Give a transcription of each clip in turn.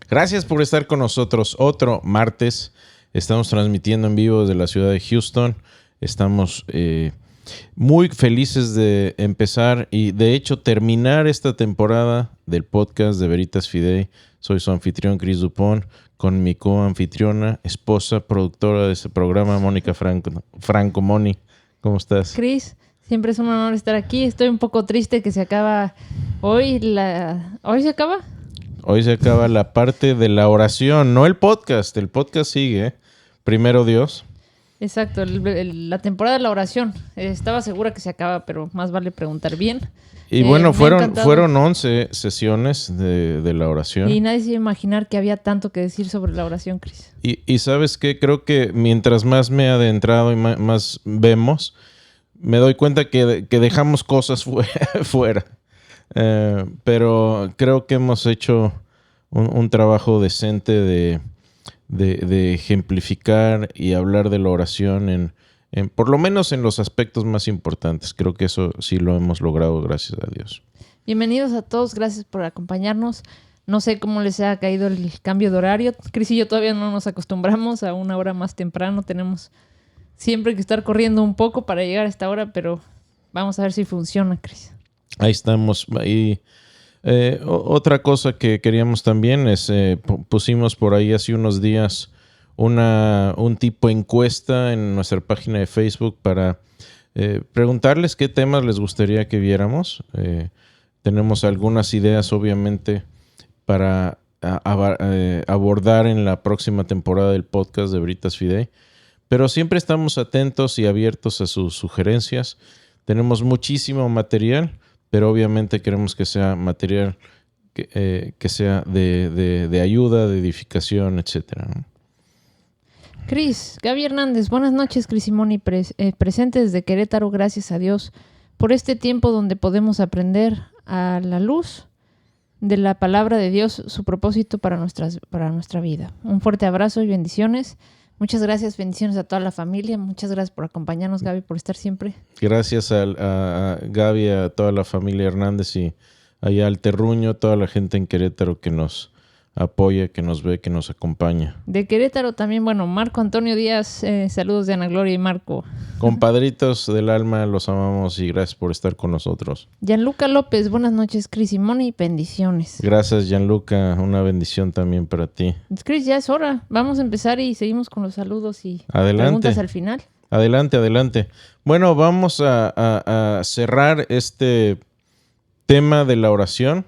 Gracias por estar con nosotros otro martes. Estamos transmitiendo en vivo desde la ciudad de Houston. Estamos muy felices de empezar y de hecho terminar esta temporada del podcast de Veritas Fidei. Soy su anfitrión Chris Dupont con mi co-anfitriona, esposa, productora de este programa, Mónica Franco. Moni, ¿cómo estás? Chris, siempre es un honor estar aquí. Estoy un poco triste que se acaba hoy. ¿Hoy se acaba? Hoy se acaba la parte de la oración, no el podcast. El podcast sigue, Primero Dios. Exacto, la temporada de la oración. Estaba segura que se acaba, pero más vale preguntar bien. Y bueno, fueron 11 sesiones de la oración. Y nadie se iba a imaginar que había tanto que decir sobre la oración, Chris. Y ¿sabes qué? Creo que mientras más me he adentrado y más vemos, me doy cuenta que dejamos cosas fuera. Pero creo que hemos hecho un trabajo decente de ejemplificar y hablar de la oración por lo menos en los aspectos más importantes. Creo que eso sí lo hemos logrado, gracias a Dios. Bienvenidos a todos, gracias por acompañarnos. No sé cómo les ha caído el cambio de horario. Chris y yo todavía no nos acostumbramos a una hora más temprano. Tenemos siempre que estar corriendo un poco para llegar a esta hora, pero vamos a ver si funciona, Chris. Ahí estamos. Y otra cosa que queríamos también es, pusimos por ahí hace unos días un tipo encuesta en nuestra página de Facebook para preguntarles qué temas les gustaría que viéramos. Tenemos algunas ideas, obviamente, para abordar en la próxima temporada del podcast de Veritas Fidei, pero siempre estamos atentos y abiertos a sus sugerencias. Tenemos muchísimo material, pero obviamente queremos que sea material que sea de ayuda, de edificación, etcétera, ¿no? Cris, Gaby Hernández, buenas noches, Cris y Moni, presente desde Querétaro, gracias a Dios por este tiempo donde podemos aprender a la luz de la palabra de Dios, su propósito para nuestra vida. Un fuerte abrazo y bendiciones. Muchas gracias, bendiciones a toda la familia. Muchas gracias por acompañarnos, Gaby, por estar siempre. Gracias a Gaby, a toda la familia Hernández y allá al Terruño, toda la gente en Querétaro que nos apoya, que nos ve, que nos acompaña. De Querétaro también, bueno, Marco Antonio Díaz, saludos de Ana Gloria y Marco. Compadritos del alma, los amamos y gracias por estar con nosotros. Gianluca López, buenas noches, Cris y Moni, bendiciones. Gracias, Gianluca, una bendición también para ti. Cris, ya es hora, vamos a empezar y seguimos con los saludos y preguntas al final. Adelante. Bueno, vamos a cerrar este tema de la oración.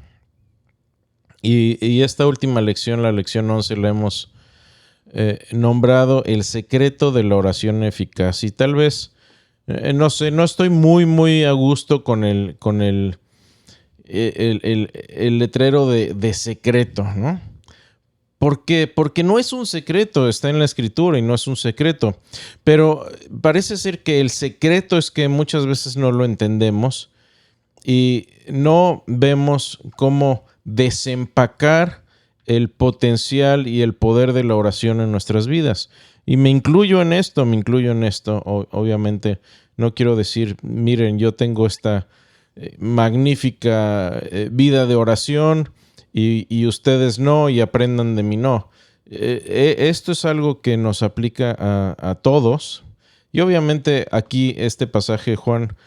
Y esta última lección, la lección 11, la hemos nombrado el secreto de la oración eficaz. Y tal vez, no sé, no estoy muy a gusto con el letrero de secreto, ¿no? ¿Por qué? Porque no es un secreto, está en la Escritura y no es un secreto. Pero parece ser que el secreto es que muchas veces no lo entendemos y no vemos cómo desempacar el potencial y el poder de la oración en nuestras vidas. Y me incluyo en esto. Obviamente no quiero decir, miren, yo tengo esta magnífica vida de oración y ustedes no, y aprendan de mí, no. Esto es algo que nos aplica a todos. Y obviamente aquí este pasaje, Juan,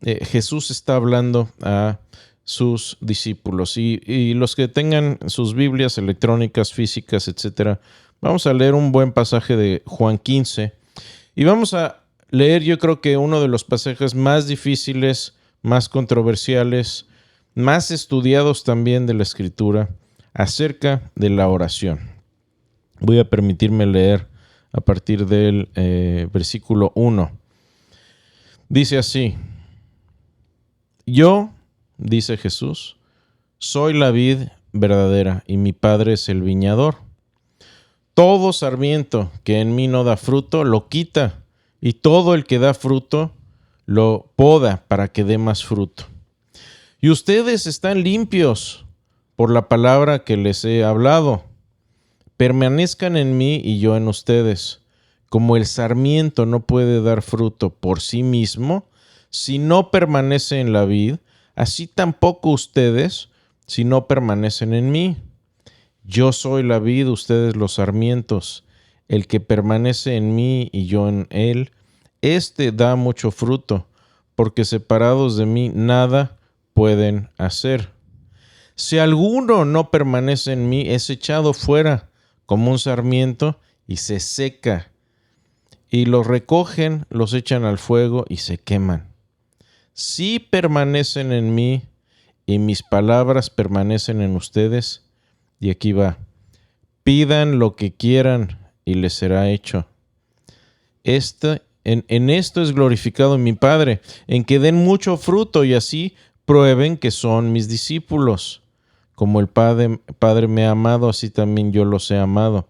Jesús está hablando a sus discípulos y los que tengan sus Biblias electrónicas, físicas, etcétera, vamos a leer un buen pasaje de Juan 15 y vamos a leer, yo creo que uno de los pasajes más difíciles, más controversiales, más estudiados también de la Escritura acerca de la oración. Voy a permitirme leer a partir del versículo 1. Dice así: Yo, dice Jesús, soy la vid verdadera y mi Padre es el viñador. Todo sarmiento que en mí no da fruto, lo quita, y todo el que da fruto, lo poda para que dé más fruto. Y ustedes están limpios por la palabra que les he hablado. Permanezcan en mí y yo en ustedes. Como el sarmiento no puede dar fruto por sí mismo, si no permanece en la vid, así tampoco ustedes, si no permanecen en mí. Yo soy la vid, ustedes los sarmientos. El que permanece en mí y yo en él, éste da mucho fruto, porque separados de mí nada pueden hacer. Si alguno no permanece en mí, es echado fuera como un sarmiento y se seca. Y los recogen, los echan al fuego y se queman. Si permanecen en mí y mis palabras permanecen en ustedes, y aquí va, pidan lo que quieran y les será hecho. En esto es glorificado mi Padre, en que den mucho fruto y así prueben que son mis discípulos. Como el Padre me ha amado, así también yo los he amado.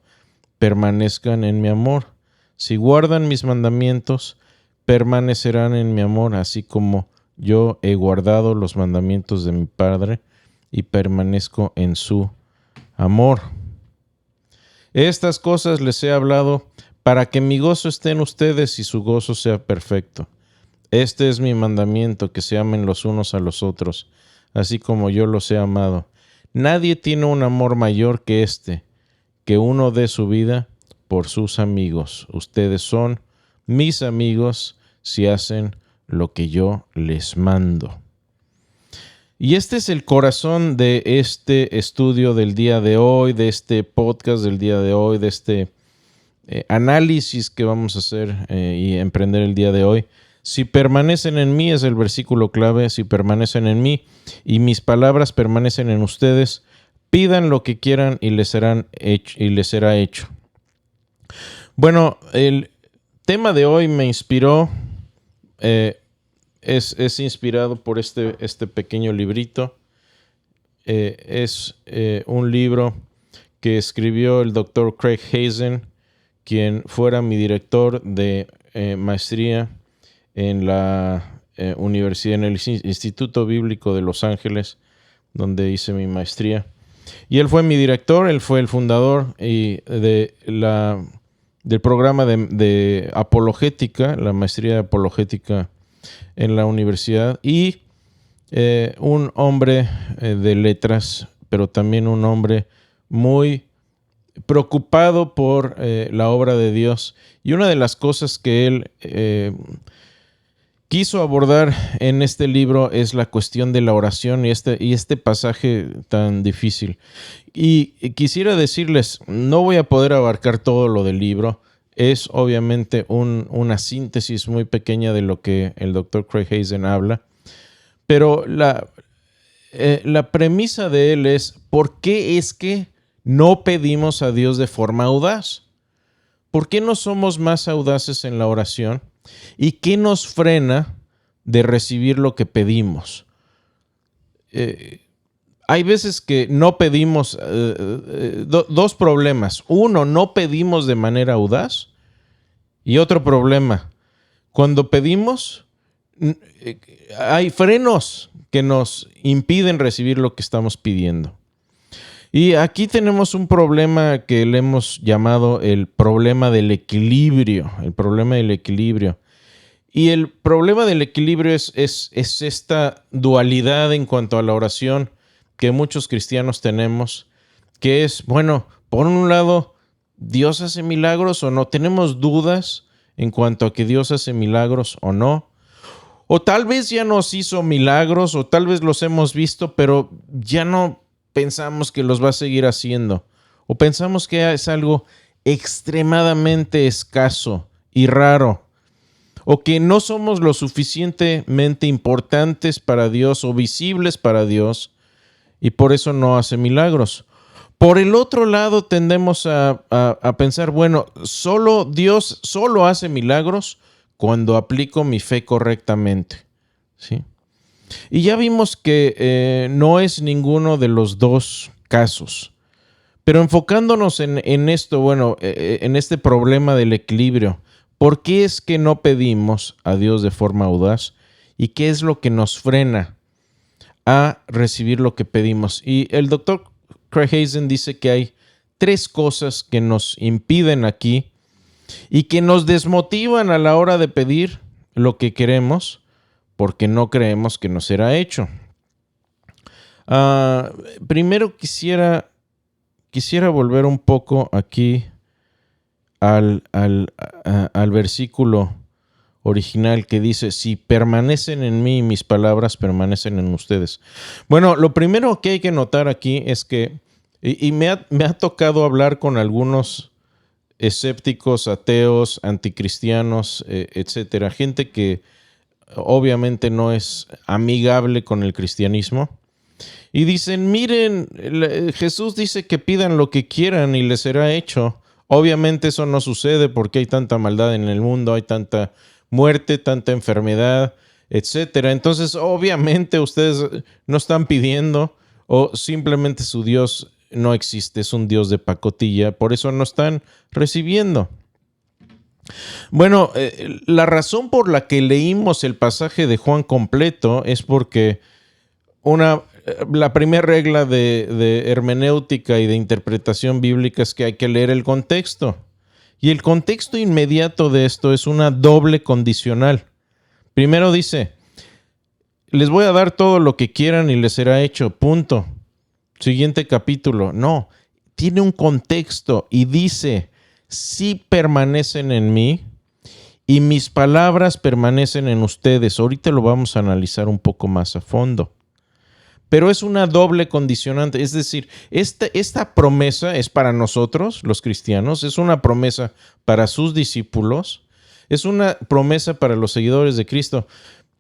Permanezcan en mi amor. Si guardan mis mandamientos, permanecerán en mi amor, así como yo he guardado los mandamientos de mi Padre y permanezco en su amor. Estas cosas les he hablado para que mi gozo esté en ustedes y su gozo sea perfecto. Este es mi mandamiento, que se amen los unos a los otros, así como yo los he amado. Nadie tiene un amor mayor que este, que uno dé su vida por sus amigos. Ustedes son mis amigos si hacen lo que yo les mando. Y este es el corazón de este estudio del día de hoy, de este podcast del día de hoy, de este análisis que vamos a hacer y emprender el día de hoy. Si permanecen en mí, es el versículo clave, si permanecen en mí y mis palabras permanecen en ustedes, pidan lo que quieran y les será hecho. Bueno, el tema de hoy me inspiró, es inspirado por este pequeño librito. Es un libro que escribió el Dr. Craig Hazen, quien fuera mi director de maestría en la universidad, en el Instituto Bíblico de Los Ángeles, donde hice mi maestría. Y él fue mi director, él fue el fundador del programa de apologética, la maestría de apologética en la universidad, y un hombre de letras, pero también un hombre muy preocupado por la obra de Dios. Y una de las cosas que él quiso abordar en este libro es la cuestión de la oración y este pasaje tan difícil. Y quisiera decirles, no voy a poder abarcar todo lo del libro. Es obviamente una síntesis muy pequeña de lo que el Dr. Craig Hazen habla. Pero la premisa de él es, ¿por qué es que no pedimos a Dios de forma audaz? ¿Por qué no somos más audaces en la oración? ¿Y qué nos frena de recibir lo que pedimos? Hay veces que no pedimos, dos problemas. Uno, no pedimos de manera audaz. Y otro problema, cuando pedimos, hay frenos que nos impiden recibir lo que estamos pidiendo. Y aquí tenemos un problema que le hemos llamado el problema del equilibrio. El problema del equilibrio. Y el problema del equilibrio es esta dualidad en cuanto a la oración que muchos cristianos tenemos, que es, bueno, por un lado, ¿Dios hace milagros o no? Tenemos dudas en cuanto a que Dios hace milagros o no. O tal vez ya nos hizo milagros, o tal vez los hemos visto, pero ya no pensamos que los va a seguir haciendo. O pensamos que es algo extremadamente escaso y raro. O que no somos lo suficientemente importantes para Dios o visibles para Dios y por eso no hace milagros. Por el otro lado tendemos a pensar, bueno, Dios solo hace milagros cuando aplico mi fe correctamente, ¿sí? Y ya vimos que no es ninguno de los dos casos. Pero enfocándonos en esto, bueno, en este problema del equilibrio, ¿por qué es que no pedimos a Dios de forma audaz? ¿Y qué es lo que nos frena a recibir lo que pedimos? Y el Dr. Craig Hazen dice que hay 3 cosas que nos impiden aquí y que nos desmotivan a la hora de pedir lo que queremos porque no creemos que nos será hecho. Primero quisiera quisiera volver un poco aquí al versículo original que dice: si permanecen en mí, mis palabras permanecen en ustedes. Bueno, lo primero que hay que notar aquí es que, y me ha tocado hablar con algunos escépticos, ateos, anticristianos, etcétera, gente que obviamente no es amigable con el cristianismo. Y dicen: miren, Jesús dice que pidan lo que quieran y les será hecho. Obviamente eso no sucede porque hay tanta maldad en el mundo, hay tanta muerte, tanta enfermedad, etcétera. Entonces, obviamente ustedes no están pidiendo, o simplemente su Dios no existe, es un Dios de pacotilla, por eso no están recibiendo. Bueno, la razón por la que leímos el pasaje de Juan completo es porque la primera regla de hermenéutica y de interpretación bíblica es que hay que leer el contexto. Y el contexto inmediato de esto es una doble condicional. Primero dice: les voy a dar todo lo que quieran y les será hecho, punto. Siguiente capítulo. No, tiene un contexto y dice: si permanecen en mí y mis palabras permanecen en ustedes. Ahorita lo vamos a analizar un poco más a fondo. Pero es una doble condicionante, es decir, esta promesa es para nosotros, los cristianos, es una promesa para sus discípulos, es una promesa para los seguidores de Cristo,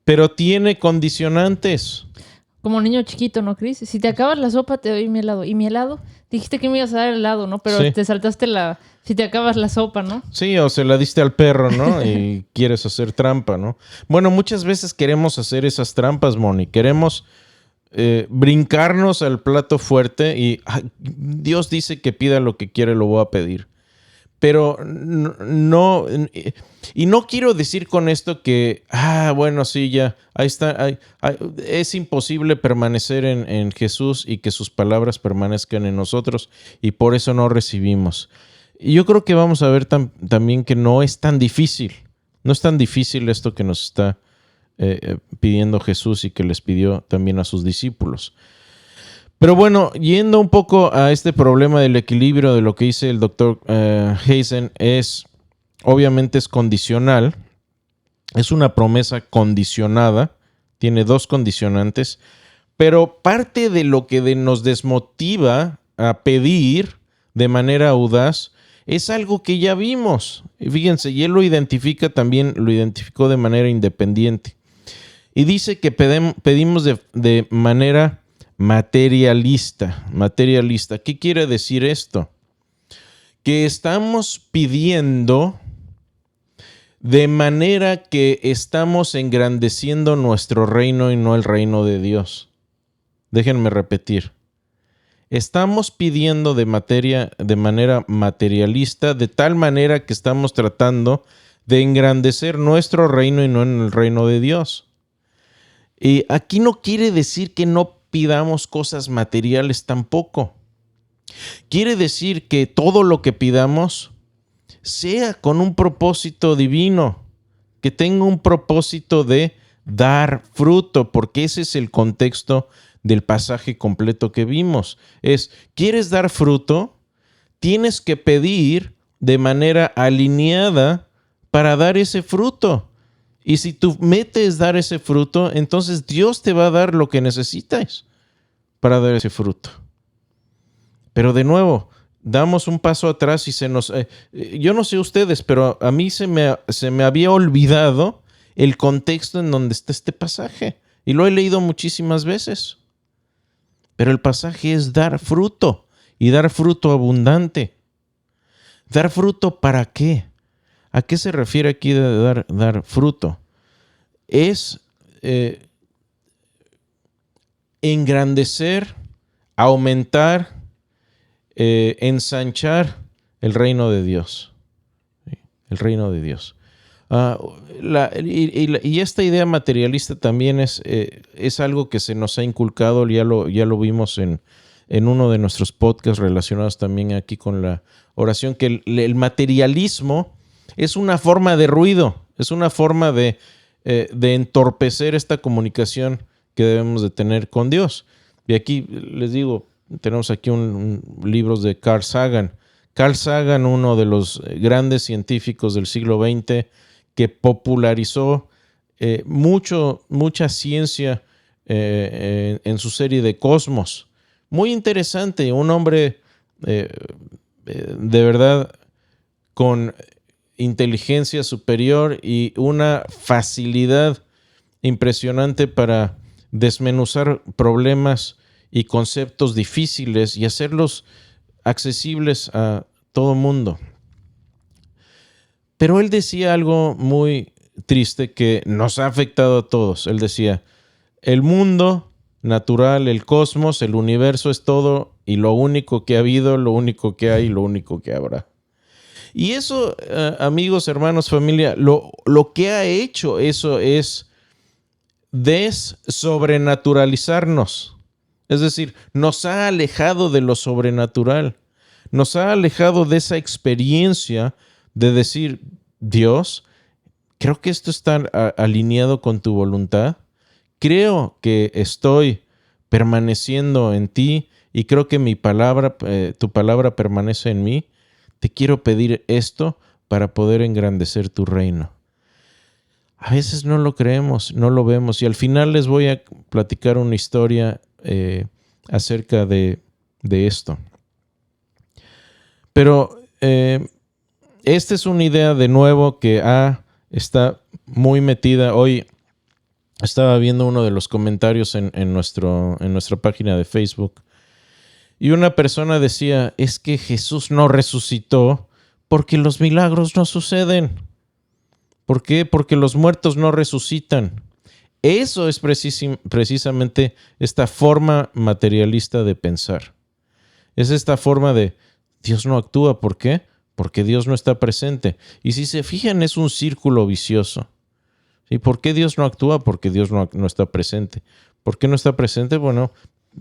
pero tiene condicionantes. Como niño chiquito, ¿no, Cris? Si te acabas la sopa, te doy mi helado. Y mi helado, dijiste que me ibas a dar helado, ¿no? Pero sí, te saltaste si te acabas la sopa, ¿no? Sí, o se la diste al perro, ¿no? Y quieres hacer trampa, ¿no? Bueno, muchas veces queremos hacer esas trampas, Moni. Queremos brincarnos al plato fuerte y Dios dice que pida lo que quiere, lo voy a pedir. Pero no, y no quiero decir con esto que, bueno, sí, ya, ahí está, es imposible permanecer en Jesús y que sus palabras permanezcan en nosotros y por eso no recibimos. Y yo creo que vamos a ver también que no es tan difícil, no es tan difícil esto que nos está pidiendo Jesús y que les pidió también a sus discípulos. Pero bueno, yendo un poco a este problema del equilibrio de lo que dice el doctor Hazen, obviamente es condicional, es una promesa condicionada, tiene dos condicionantes, pero parte de lo que nos desmotiva a pedir de manera audaz es algo que ya vimos. Y fíjense, y él lo identificó de manera independiente. Y dice que pedimos de manera materialista. ¿Qué quiere decir esto? Que estamos pidiendo de manera que estamos engrandeciendo nuestro reino y no el reino de Dios. Déjenme repetir. Estamos pidiendo de manera materialista, de tal manera que estamos tratando de engrandecer nuestro reino y no en el reino de Dios. Y aquí no quiere decir que no pidamos cosas materiales tampoco. Quiere decir que todo lo que pidamos sea con un propósito divino, que tenga un propósito de dar fruto, porque ese es el contexto del pasaje completo que vimos. ¿Quieres dar fruto? Tienes que pedir de manera alineada para dar ese fruto. Y si tu meta es dar ese fruto, entonces Dios te va a dar lo que necesitas para dar ese fruto. Pero de nuevo, damos un paso atrás y yo no sé ustedes, pero a mí se me había olvidado el contexto en donde está este pasaje. Y lo he leído muchísimas veces. Pero el pasaje es dar fruto y dar fruto abundante. ¿Dar fruto para qué? ¿A qué se refiere aquí de dar fruto? Es engrandecer, aumentar, ensanchar el reino de Dios. El reino de Dios. Y esta idea materialista también es algo que se nos ha inculcado, ya lo vimos en uno de nuestros podcasts relacionados también aquí con la oración, que el materialismo es una forma de ruido, es una forma de entorpecer esta comunicación que debemos de tener con Dios. Y aquí les digo, Tenemos aquí libros de Carl Sagan. Carl Sagan, uno de los grandes científicos del siglo XX, que popularizó mucha ciencia en su serie de Cosmos. Muy interesante, un hombre de verdad con inteligencia superior y una facilidad impresionante para desmenuzar problemas y conceptos difíciles y hacerlos accesibles a todo mundo. Pero él decía algo muy triste que nos ha afectado a todos. Él decía, el mundo natural, el cosmos, el universo es todo y lo único que ha habido, lo único que hay, lo único que habrá. Y eso, amigos, hermanos, familia, lo que ha hecho eso es sobrenaturalizarnos. Es decir, nos ha alejado de lo sobrenatural. Nos ha alejado de esa experiencia de decir, Dios, creo que esto está alineado con tu voluntad. Creo que estoy permaneciendo en ti y creo que tu palabra permanece en mí. Te quiero pedir esto para poder engrandecer tu reino. A veces no lo creemos, no lo vemos. Y al final les voy a platicar una historia acerca de esto. Pero esta es una idea de nuevo que está muy metida. Hoy estaba viendo uno de los comentarios en nuestra página de Facebook. Y una persona decía, es que Jesús no resucitó porque los milagros no suceden. ¿Por qué? Porque los muertos no resucitan. Eso es precisamente esta forma materialista de pensar. Es esta forma de Dios no actúa. ¿Por qué? Porque Dios no está presente. Y si se fijan, es un círculo vicioso. ¿Y por qué Dios no actúa? Porque Dios no está presente. ¿Por qué no está presente? Bueno,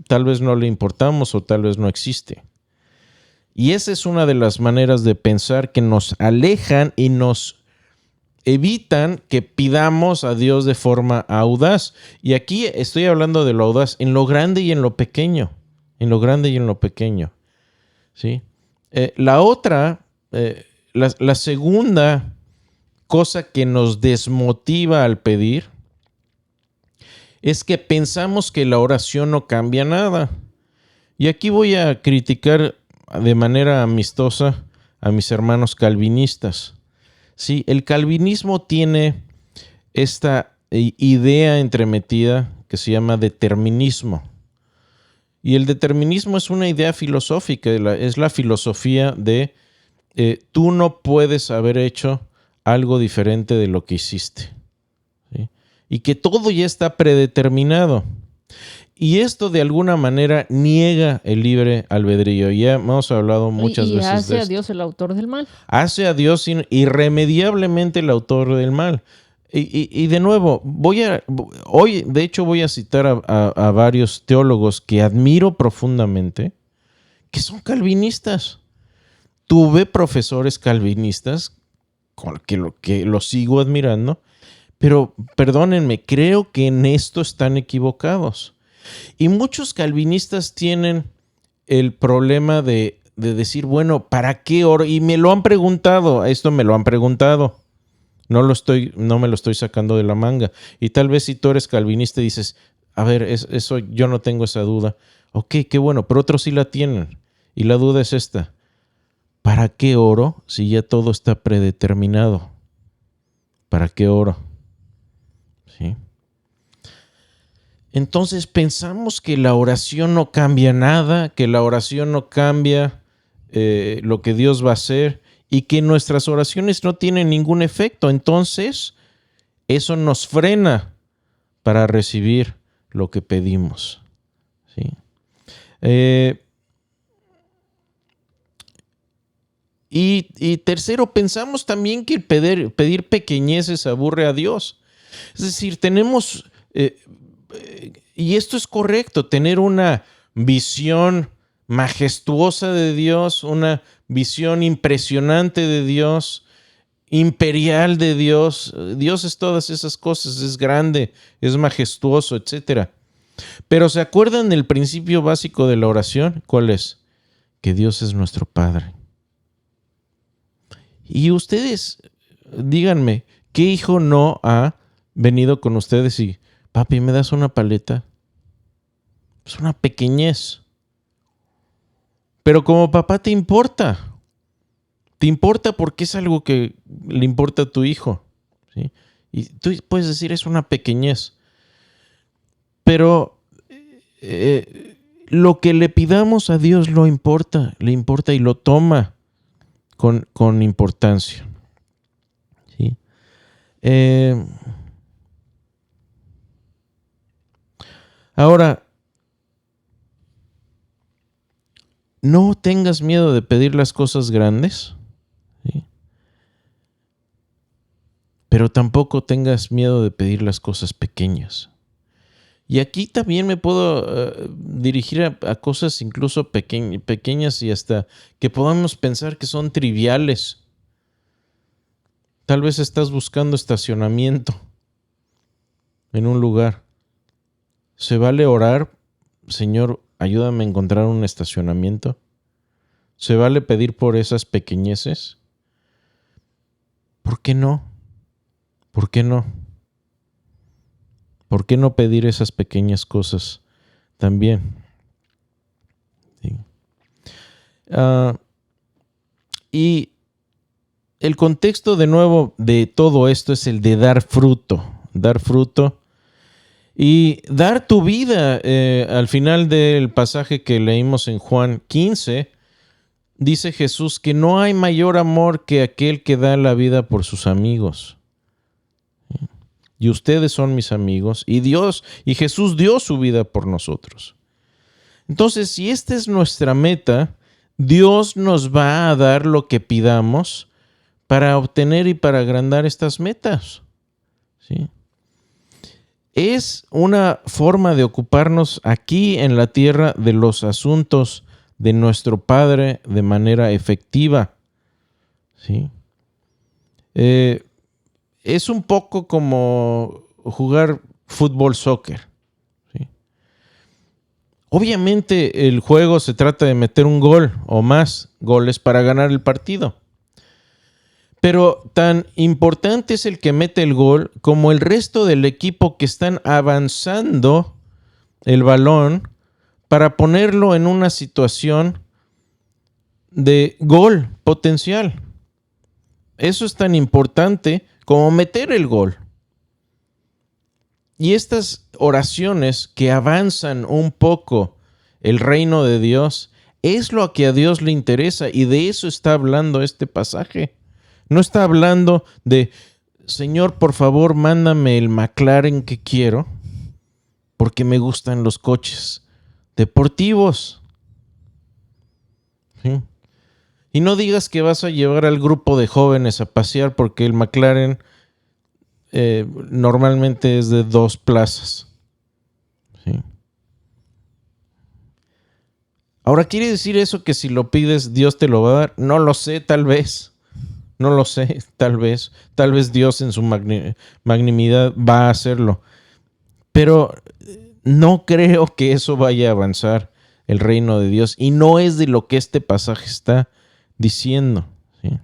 tal vez no le importamos o tal vez no existe. Y esa es una de las maneras de pensar que nos alejan y nos evitan que pidamos a Dios de forma audaz. Y aquí estoy hablando de lo audaz en lo grande y en lo pequeño. En lo grande y en lo pequeño. ¿Sí? La segunda cosa que nos desmotiva al pedir es que pensamos que la oración no cambia nada. Y aquí voy a criticar de manera amistosa a mis hermanos calvinistas. Sí, el calvinismo tiene esta idea entremetida que se llama determinismo. Y el determinismo es una idea filosófica, es la filosofía de tú no puedes haber hecho algo diferente de lo que hiciste. ¿Sí? Y que todo ya está predeterminado. Y esto de alguna manera niega el libre albedrío. Ya hemos hablado muchas veces de esto. Y hace a Dios el autor del mal. Hace a Dios irremediablemente el autor del mal. Y de nuevo, hoy de hecho voy a citar a varios teólogos que admiro profundamente, que son calvinistas. Tuve profesores calvinistas que los sigo admirando, pero perdónenme, creo que en esto están equivocados. Y muchos calvinistas tienen el problema de decir, bueno, ¿para qué oro? Y me lo han preguntado, no me lo estoy sacando de la manga. Y tal vez si tú eres calvinista y dices, a ver, eso yo no tengo esa duda. Ok, qué bueno, pero otros sí la tienen. Y la duda es esta, ¿para qué oro si ya todo está predeterminado? ¿Para qué oro? ¿Sí? Entonces pensamos que la oración no cambia nada, que la oración no cambia lo que Dios va a hacer y que nuestras oraciones no tienen ningún efecto. Entonces, eso nos frena para recibir lo que pedimos. ¿Sí? Y tercero, pensamos también que pedir pequeñeces aburre a Dios. Es decir, tenemos... y esto es correcto, tener una visión majestuosa de Dios, una visión impresionante de Dios, imperial de Dios. Dios es todas esas cosas, es grande, es majestuoso, etc. Pero ¿se acuerdan del principio básico de la oración? ¿Cuál es? Que Dios es nuestro Padre. Y ustedes, díganme, ¿qué hijo no ha venido con ustedes y, papi, ¿me das una paleta? Es una pequeñez. Pero como papá te importa. Te importa porque es algo que le importa a tu hijo, ¿sí? Y tú puedes decir, es una pequeñez. Pero lo que le pidamos a Dios le importa y lo toma con importancia, ¿sí? Ahora, no tengas miedo de pedir las cosas grandes, ¿sí? Pero tampoco tengas miedo de pedir las cosas pequeñas. Y aquí también me puedo dirigir a cosas incluso pequeñas y hasta que podamos pensar que son triviales. Tal vez estás buscando estacionamiento en un lugar. ¿Se vale orar? Señor, ayúdame a encontrar un estacionamiento. ¿Se vale pedir por esas pequeñeces? ¿Por qué no? ¿Por qué no? ¿Por qué no pedir esas pequeñas cosas también? Sí. Y el contexto de nuevo de todo esto es el de dar fruto. Dar fruto y dar tu vida. Al final del pasaje que leímos en Juan 15, dice Jesús que no hay mayor amor que aquel que da la vida por sus amigos. Y ustedes son mis amigos, y Jesús dio su vida por nosotros. Entonces, si esta es nuestra meta, Dios nos va a dar lo que pidamos para obtener y para agrandar estas metas, ¿sí? Es una forma de ocuparnos aquí en la tierra de los asuntos de nuestro Padre de manera efectiva, ¿sí? Es un poco como jugar fútbol, soccer, ¿sí? Obviamente el juego se trata de meter un gol o más goles para ganar el partido. Pero tan importante es el que mete el gol como el resto del equipo que están avanzando el balón para ponerlo en una situación de gol potencial. Eso es tan importante como meter el gol. Y estas oraciones que avanzan un poco el reino de Dios es lo que a Dios le interesa, y de eso está hablando este pasaje. No está hablando de, Señor, por favor, mándame el McLaren que quiero porque me gustan los coches deportivos, ¿sí? Y no digas que vas a llevar al grupo de jóvenes a pasear porque el McLaren normalmente es de 2 plazas, ¿sí? Ahora, ¿quiere decir eso que si lo pides Dios te lo va a dar? No lo sé, tal vez. No lo sé, tal vez. Tal vez Dios en su magnanimidad va a hacerlo. Pero no creo que eso vaya a avanzar el reino de Dios. Y no es de lo que este pasaje está diciendo, ¿sí?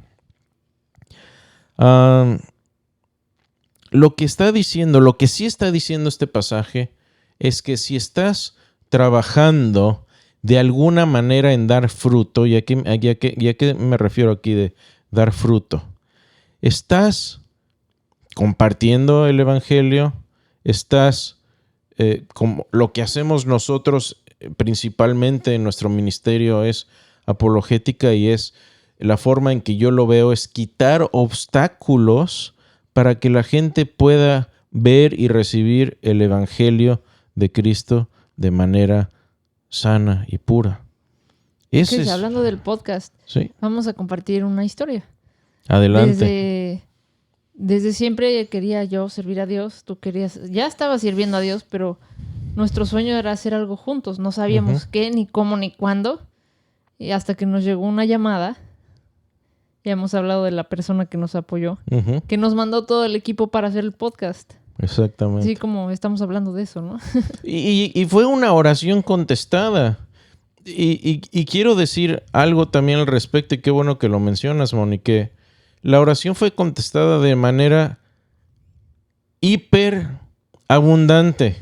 Lo que sí está diciendo este pasaje es que si estás trabajando de alguna manera en dar fruto, ¿y a qué me refiero aquí de dar fruto? Estás compartiendo el evangelio, estás como lo que hacemos nosotros principalmente en nuestro ministerio es apologética, y es la forma en que yo lo veo es quitar obstáculos para que la gente pueda ver y recibir el evangelio de Cristo de manera sana y pura. Hablando del podcast, sí. Vamos a compartir una historia. Adelante. Desde siempre quería yo servir a Dios. Ya estaba sirviendo a Dios, pero nuestro sueño era hacer algo juntos. No sabíamos qué, ni cómo, ni cuándo. Y hasta que nos llegó una llamada, ya hemos hablado de la persona que nos apoyó, que nos mandó todo el equipo para hacer el podcast. Exactamente. Sí, como estamos hablando de eso, ¿no? Y fue una oración contestada. Y quiero decir algo también al respecto, y qué bueno que lo mencionas, Monique. La oración fue contestada de manera hiper abundante,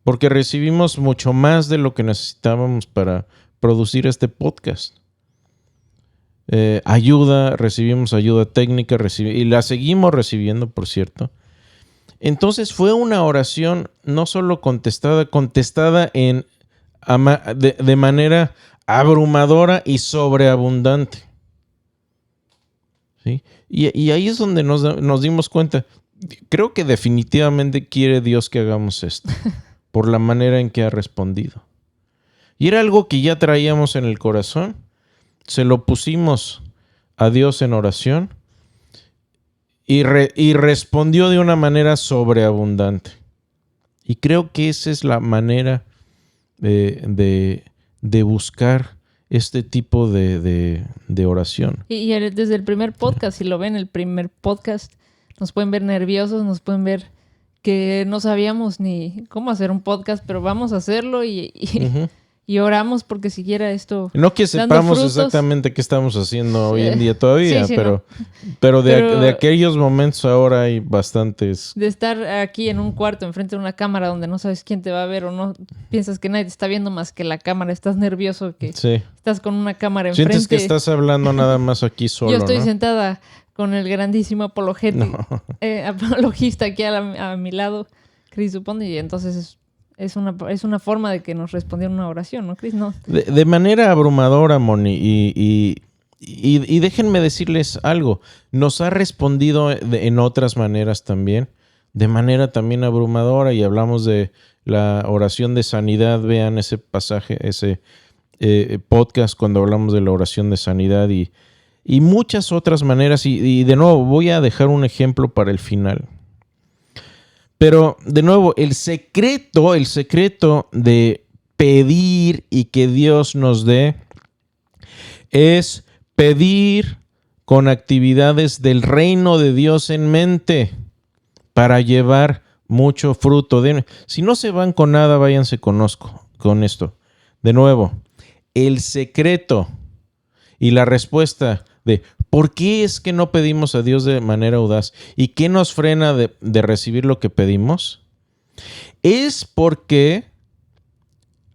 porque recibimos mucho más de lo que necesitábamos para producir este podcast. Recibimos ayuda técnica, y la seguimos recibiendo, por cierto. Entonces fue una oración no solo contestada de manera abrumadora y sobreabundante. ¿Sí? Y ahí es donde nos dimos cuenta. Creo que definitivamente quiere Dios que hagamos esto, por la manera en que ha respondido. Y era algo que ya traíamos en el corazón. Se lo pusimos a Dios en oración y respondió de una manera sobreabundante. Y creo que esa es la manera de buscar este tipo de oración. Y desde el primer podcast, si lo ven, el primer podcast, nos pueden ver nerviosos, nos pueden ver que no sabíamos ni cómo hacer un podcast, pero vamos a hacerlo Uh-huh. y oramos porque siquiera esto... No que sepamos exactamente qué estamos haciendo hoy en día todavía, sí, pero de aquellos momentos ahora hay bastantes. De estar aquí en un cuarto enfrente de una cámara donde no sabes quién te va a ver o no piensas que nadie te está viendo más que la cámara, estás nervioso que estás con una cámara enfrente. Sientes que estás hablando nada más aquí solo, Yo estoy ¿no? sentada con el grandísimo apologista aquí a mi lado, Chris Supone, y entonces es una forma de que nos respondiera una oración, ¿no, Chris? No. De manera abrumadora, Moni, y déjenme decirles algo. Nos ha respondido en otras maneras también, de manera también abrumadora, y hablamos de la oración de sanidad. Vean ese pasaje, ese podcast cuando hablamos de la oración de sanidad y muchas otras maneras. Y de nuevo, voy a dejar un ejemplo para el final. Pero, de nuevo, el secreto de pedir y que Dios nos dé es pedir con actividades del reino de Dios en mente para llevar mucho fruto. Si no se van con nada, váyanse con esto. De nuevo, el secreto y la respuesta de ¿por qué es que no pedimos a Dios de manera audaz? ¿Y qué nos frena de recibir lo que pedimos? Es porque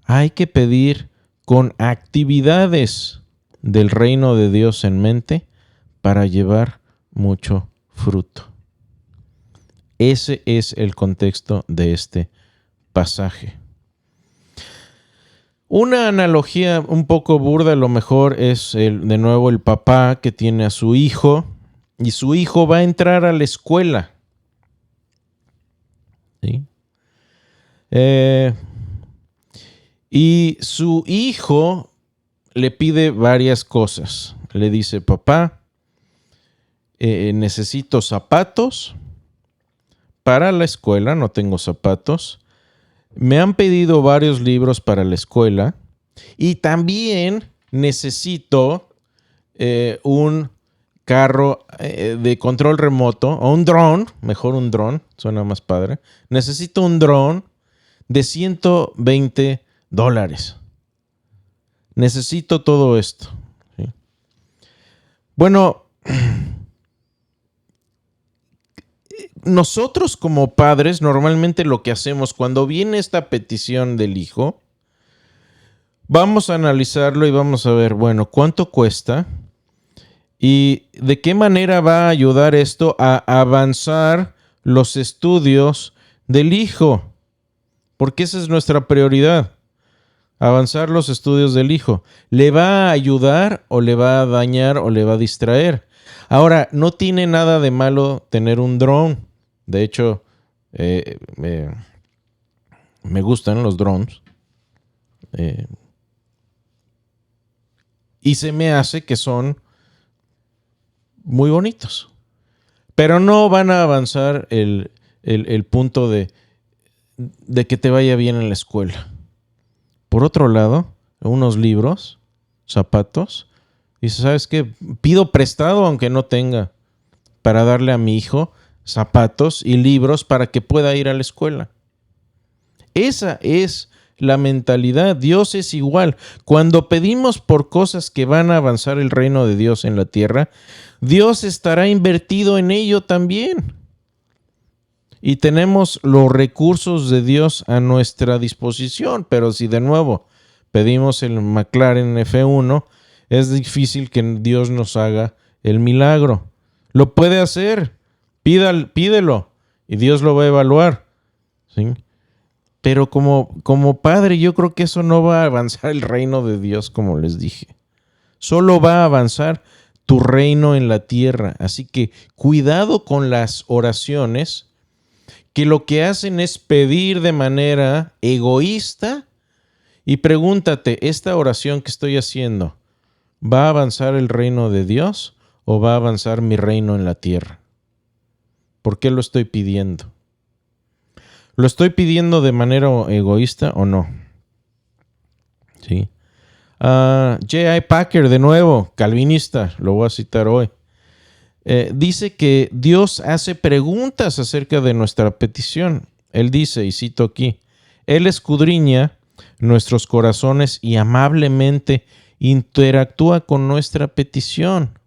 hay que pedir con actividades del reino de Dios en mente para llevar mucho fruto. Ese es el contexto de este pasaje. Una analogía un poco burda a lo mejor es de nuevo el papá que tiene a su hijo y su hijo va a entrar a la escuela. ¿Sí? Y su hijo le pide varias cosas. Le dice, papá, necesito zapatos para la escuela, no tengo zapatos. Me han pedido varios libros para la escuela y también necesito un carro de control remoto o un dron, mejor un dron, suena más padre. Necesito un dron de $120. Necesito todo esto. ¿Sí? Bueno, nosotros como padres normalmente lo que hacemos cuando viene esta petición del hijo, vamos a analizarlo y vamos a ver, bueno, ¿cuánto cuesta? ¿Y de qué manera va a ayudar esto a avanzar los estudios del hijo? Porque esa es nuestra prioridad, avanzar los estudios del hijo. ¿Le va a ayudar o le va a dañar o le va a distraer? Ahora, no tiene nada de malo tener un dron. De hecho, me gustan los drones. Y se me hace que son muy bonitos. Pero no van a avanzar el punto de que te vaya bien en la escuela. Por otro lado, unos libros, zapatos. Dice, ¿sabes qué? Pido prestado aunque no tenga para darle a mi hijo zapatos y libros para que pueda ir a la escuela. Esa es la mentalidad. Dios es igual. Cuando pedimos por cosas que van a avanzar el reino de Dios en la tierra, Dios estará invertido en ello también. Y tenemos los recursos de Dios a nuestra disposición. Pero si de nuevo pedimos el McLaren F1, es difícil que Dios nos haga el milagro. Lo puede hacer. Pídelo y Dios lo va a evaluar. ¿Sí? Pero como padre, yo creo que eso no va a avanzar el reino de Dios, como les dije. Solo va a avanzar tu reino en la tierra. Así que cuidado con las oraciones que lo que hacen es pedir de manera egoísta, y pregúntate, ¿esta oración que estoy haciendo va a avanzar el reino de Dios o va a avanzar mi reino en la tierra? ¿Por qué lo estoy pidiendo? ¿Lo estoy pidiendo de manera egoísta o no? Sí. J.I. Packer, de nuevo, calvinista, lo voy a citar hoy. Dice que Dios hace preguntas acerca de nuestra petición. Él dice, y cito aquí, Él escudriña nuestros corazones y amablemente interactúa con nuestra petición.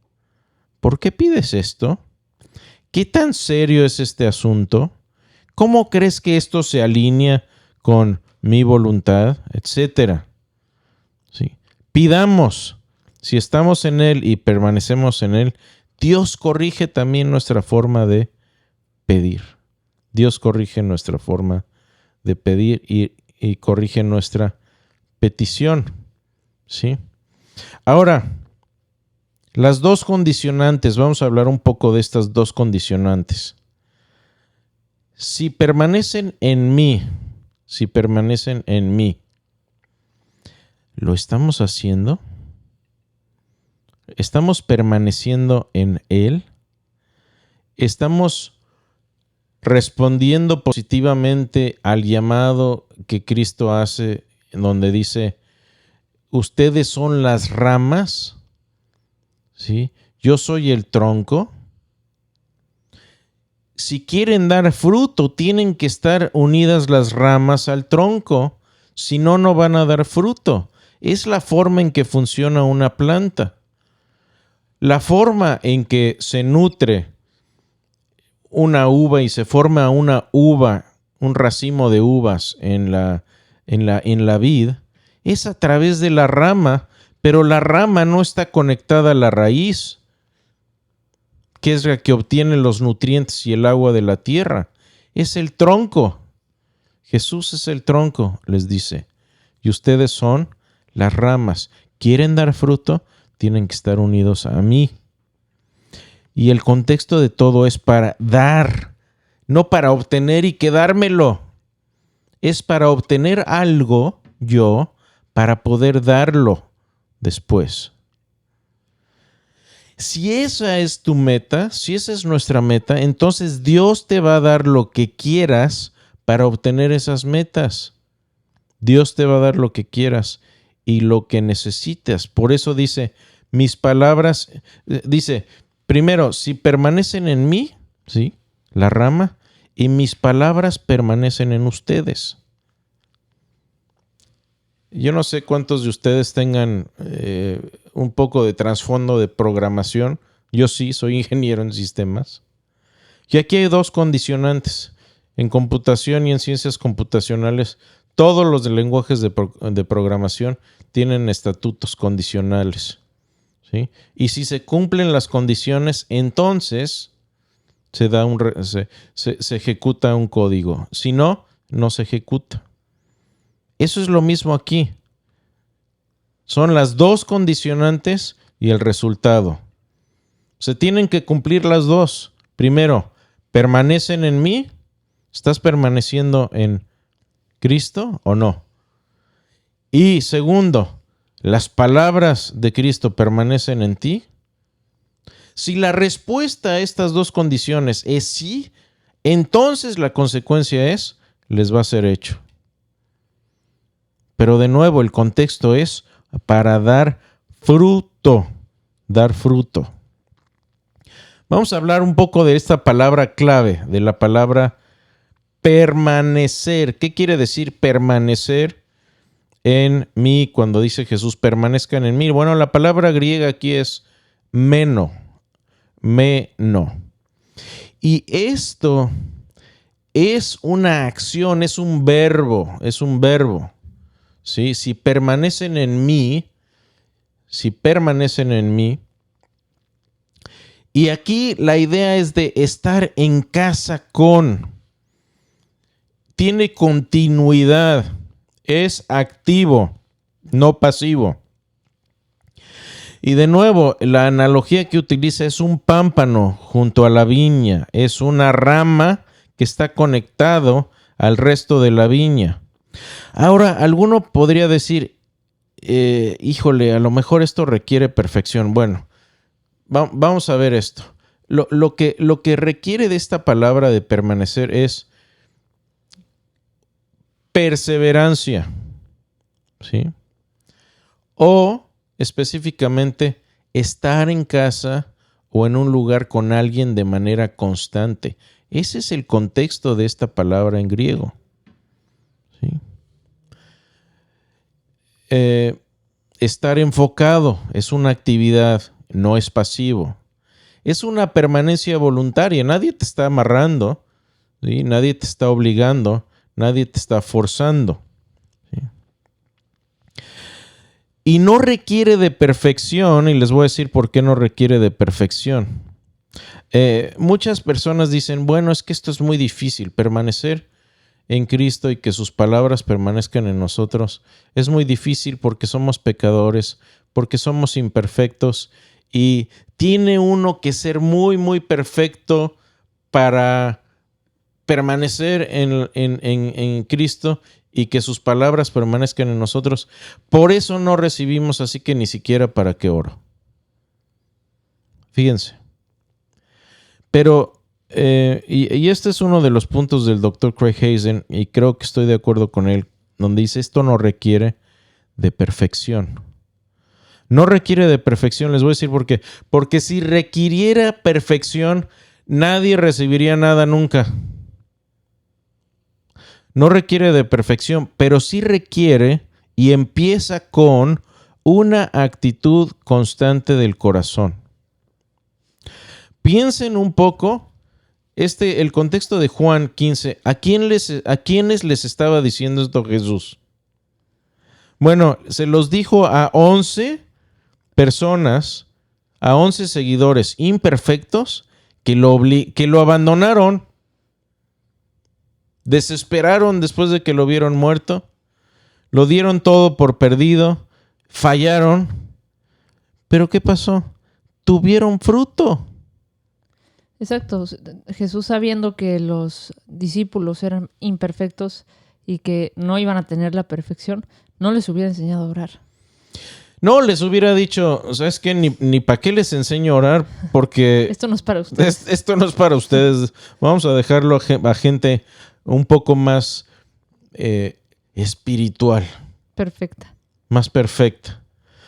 ¿Por qué pides esto? ¿Qué tan serio es este asunto? ¿Cómo crees que esto se alinea con mi voluntad? Etcétera. Sí. Pidamos. Si estamos en Él y permanecemos en Él, Dios corrige también nuestra forma de pedir. Dios corrige nuestra forma de pedir y corrige nuestra petición. ¿Sí? Ahora, las dos condicionantes. Vamos a hablar un poco de estas dos condicionantes. Si permanecen en mí, ¿lo estamos haciendo? ¿Estamos permaneciendo en Él? ¿Estamos respondiendo positivamente al llamado que Cristo hace, donde dice, ustedes son las ramas, ¿sí? Yo soy el tronco? Si quieren dar fruto, tienen que estar unidas las ramas al tronco, si no, no van a dar fruto. Es la forma en que funciona una planta. La forma en que se nutre una uva y se forma una uva, un racimo de uvas en la vid, es a través de la rama, pero la rama no está conectada a la raíz, que es la que obtiene los nutrientes y el agua de la tierra. Es el tronco. Jesús es el tronco, les dice. Y ustedes son las ramas. ¿Quieren dar fruto? Tienen que estar unidos a mí. Y el contexto de todo es para dar, no para obtener y quedármelo. Es para obtener algo yo, para poder darlo después. Si esa es tu meta, si esa es nuestra meta, entonces Dios te va a dar lo que quieras para obtener esas metas. Dios te va a dar lo que quieras y lo que necesitas. Por eso dice, mis palabras, dice, primero, si permanecen en mí, ¿sí? La rama, y mis palabras permanecen en ustedes. Yo no sé cuántos de ustedes tengan un poco de trasfondo de programación. Yo sí, soy ingeniero en sistemas. Y aquí hay dos condicionantes. En computación y en ciencias computacionales, todos los lenguajes de programación tienen estatutos condicionales. ¿Sí? Y si se cumplen las condiciones, entonces se ejecuta un código. Si no, no se ejecuta. Eso es lo mismo aquí. Son las dos condicionantes y el resultado. Se tienen que cumplir las dos. Primero, ¿permanecen en mí? ¿Estás permaneciendo en Cristo o no? Y segundo, ¿las palabras de Cristo permanecen en ti? Si la respuesta a estas dos condiciones es sí, entonces la consecuencia es, les va a ser hecho. Pero de nuevo, el contexto es para dar fruto. Dar fruto. Vamos a hablar un poco de esta palabra clave, de la palabra permanecer. ¿Qué quiere decir permanecer en mí cuando dice Jesús permanezcan en mí? Bueno, la palabra griega aquí es meno. Y esto es una acción, es un verbo. ¿Sí? Si permanecen en mí. Y aquí la idea es de estar en casa con. Tiene continuidad. Es activo, no pasivo. Y de nuevo, la analogía que utiliza es un pámpano junto a la viña. Es una rama que está conectado al resto de la viña. Ahora, alguno podría decir, híjole, a lo mejor esto requiere perfección. Bueno, vamos a ver esto. Lo que requiere de esta palabra de permanecer es perseverancia, ¿sí? O específicamente estar en casa o en un lugar con alguien de manera constante. Ese es el contexto de esta palabra en griego, ¿sí? Estar enfocado es una actividad, no es pasivo. Es una permanencia voluntaria. Nadie te está amarrando, ¿sí? Nadie te está obligando, nadie te está forzando, ¿sí? Y no requiere de perfección, y les voy a decir por qué no requiere de perfección. Muchas personas dicen, bueno, es que esto es muy difícil, permanecer en Cristo y que sus palabras permanezcan en nosotros. Es muy difícil porque somos pecadores, porque somos imperfectos y tiene uno que ser muy, muy perfecto para permanecer en Cristo y que sus palabras permanezcan en nosotros. Por eso no recibimos, así que ni siquiera para qué oro. Fíjense. Pero, y este es uno de los puntos del Dr. Craig Hazen, y creo que estoy de acuerdo con él, donde dice, esto no requiere de perfección. No requiere de perfección, les voy a decir por qué. Porque si requiriera perfección, nadie recibiría nada nunca. No requiere de perfección, pero sí requiere y empieza con una actitud constante del corazón. Piensen un poco, el contexto de Juan 15, ¿a quiénes les estaba diciendo esto Jesús? Bueno, se los dijo a 11 personas, a 11 seguidores imperfectos que lo abandonaron, desesperaron después de que lo vieron muerto, lo dieron todo por perdido, fallaron, pero ¿qué pasó? Tuvieron fruto. Exacto. Jesús, sabiendo que los discípulos eran imperfectos y que no iban a tener la perfección, no les hubiera enseñado a orar. No, les hubiera dicho, ¿sabes qué? Ni para qué les enseño a orar, porque esto no es para ustedes. Esto no es para ustedes. Vamos a dejarlo a gente un poco más espiritual. Perfecta. Más perfecta.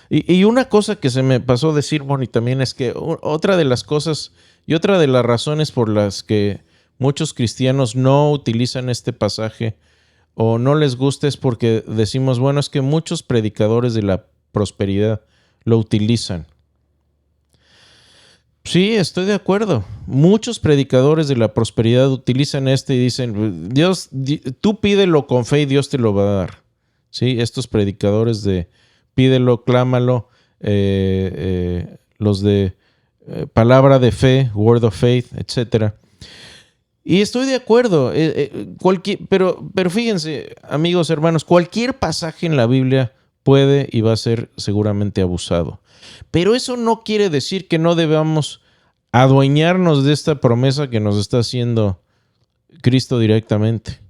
Y una cosa que se me pasó decir, Moni, también es que otra de las cosas y otra de las razones por las que muchos cristianos no utilizan este pasaje o no les gusta es porque decimos, bueno, es que muchos predicadores de la prosperidad lo utilizan. Sí, estoy de acuerdo. Muchos predicadores de la prosperidad utilizan y dicen, Dios, tú pídelo con fe y Dios te lo va a dar. Sí, estos predicadores de pídelo, clámalo, los de palabra de fe, word of faith, etc. Y estoy de acuerdo. Pero fíjense, amigos, hermanos, cualquier pasaje en la Biblia puede y va a ser seguramente abusado. Pero eso no quiere decir que no debamos adueñarnos de esta promesa que nos está haciendo Cristo directamente.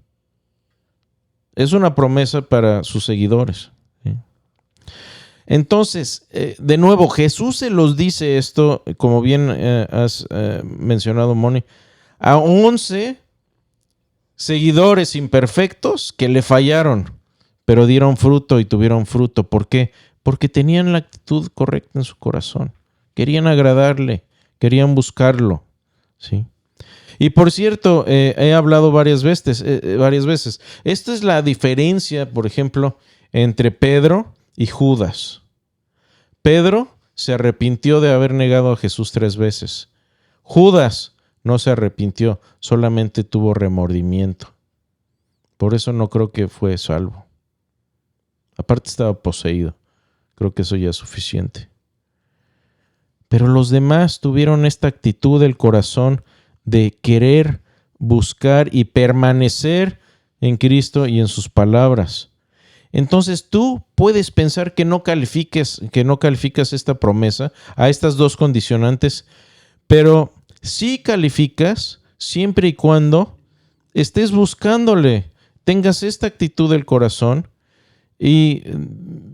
Es una promesa para sus seguidores, ¿sí? Entonces, de nuevo, Jesús se los dice esto, como bien has mencionado, Moni, a 11 seguidores imperfectos que le fallaron, pero dieron fruto y tuvieron fruto. ¿Por qué? Porque tenían la actitud correcta en su corazón. Querían agradarle, querían buscarlo, ¿sí? Y por cierto, he hablado varias veces. Esta es la diferencia, por ejemplo, entre Pedro y Judas. Pedro se arrepintió de haber negado a Jesús 3 veces. Judas no se arrepintió, solamente tuvo remordimiento. Por eso no creo que fue salvo. Aparte estaba poseído. Creo que eso ya es suficiente. Pero los demás tuvieron esta actitud del corazón de querer buscar y permanecer en Cristo y en sus palabras. Entonces tú puedes pensar que no calificas esta promesa a estas dos condicionantes, pero sí calificas siempre y cuando estés buscándole, tengas esta actitud del corazón. Y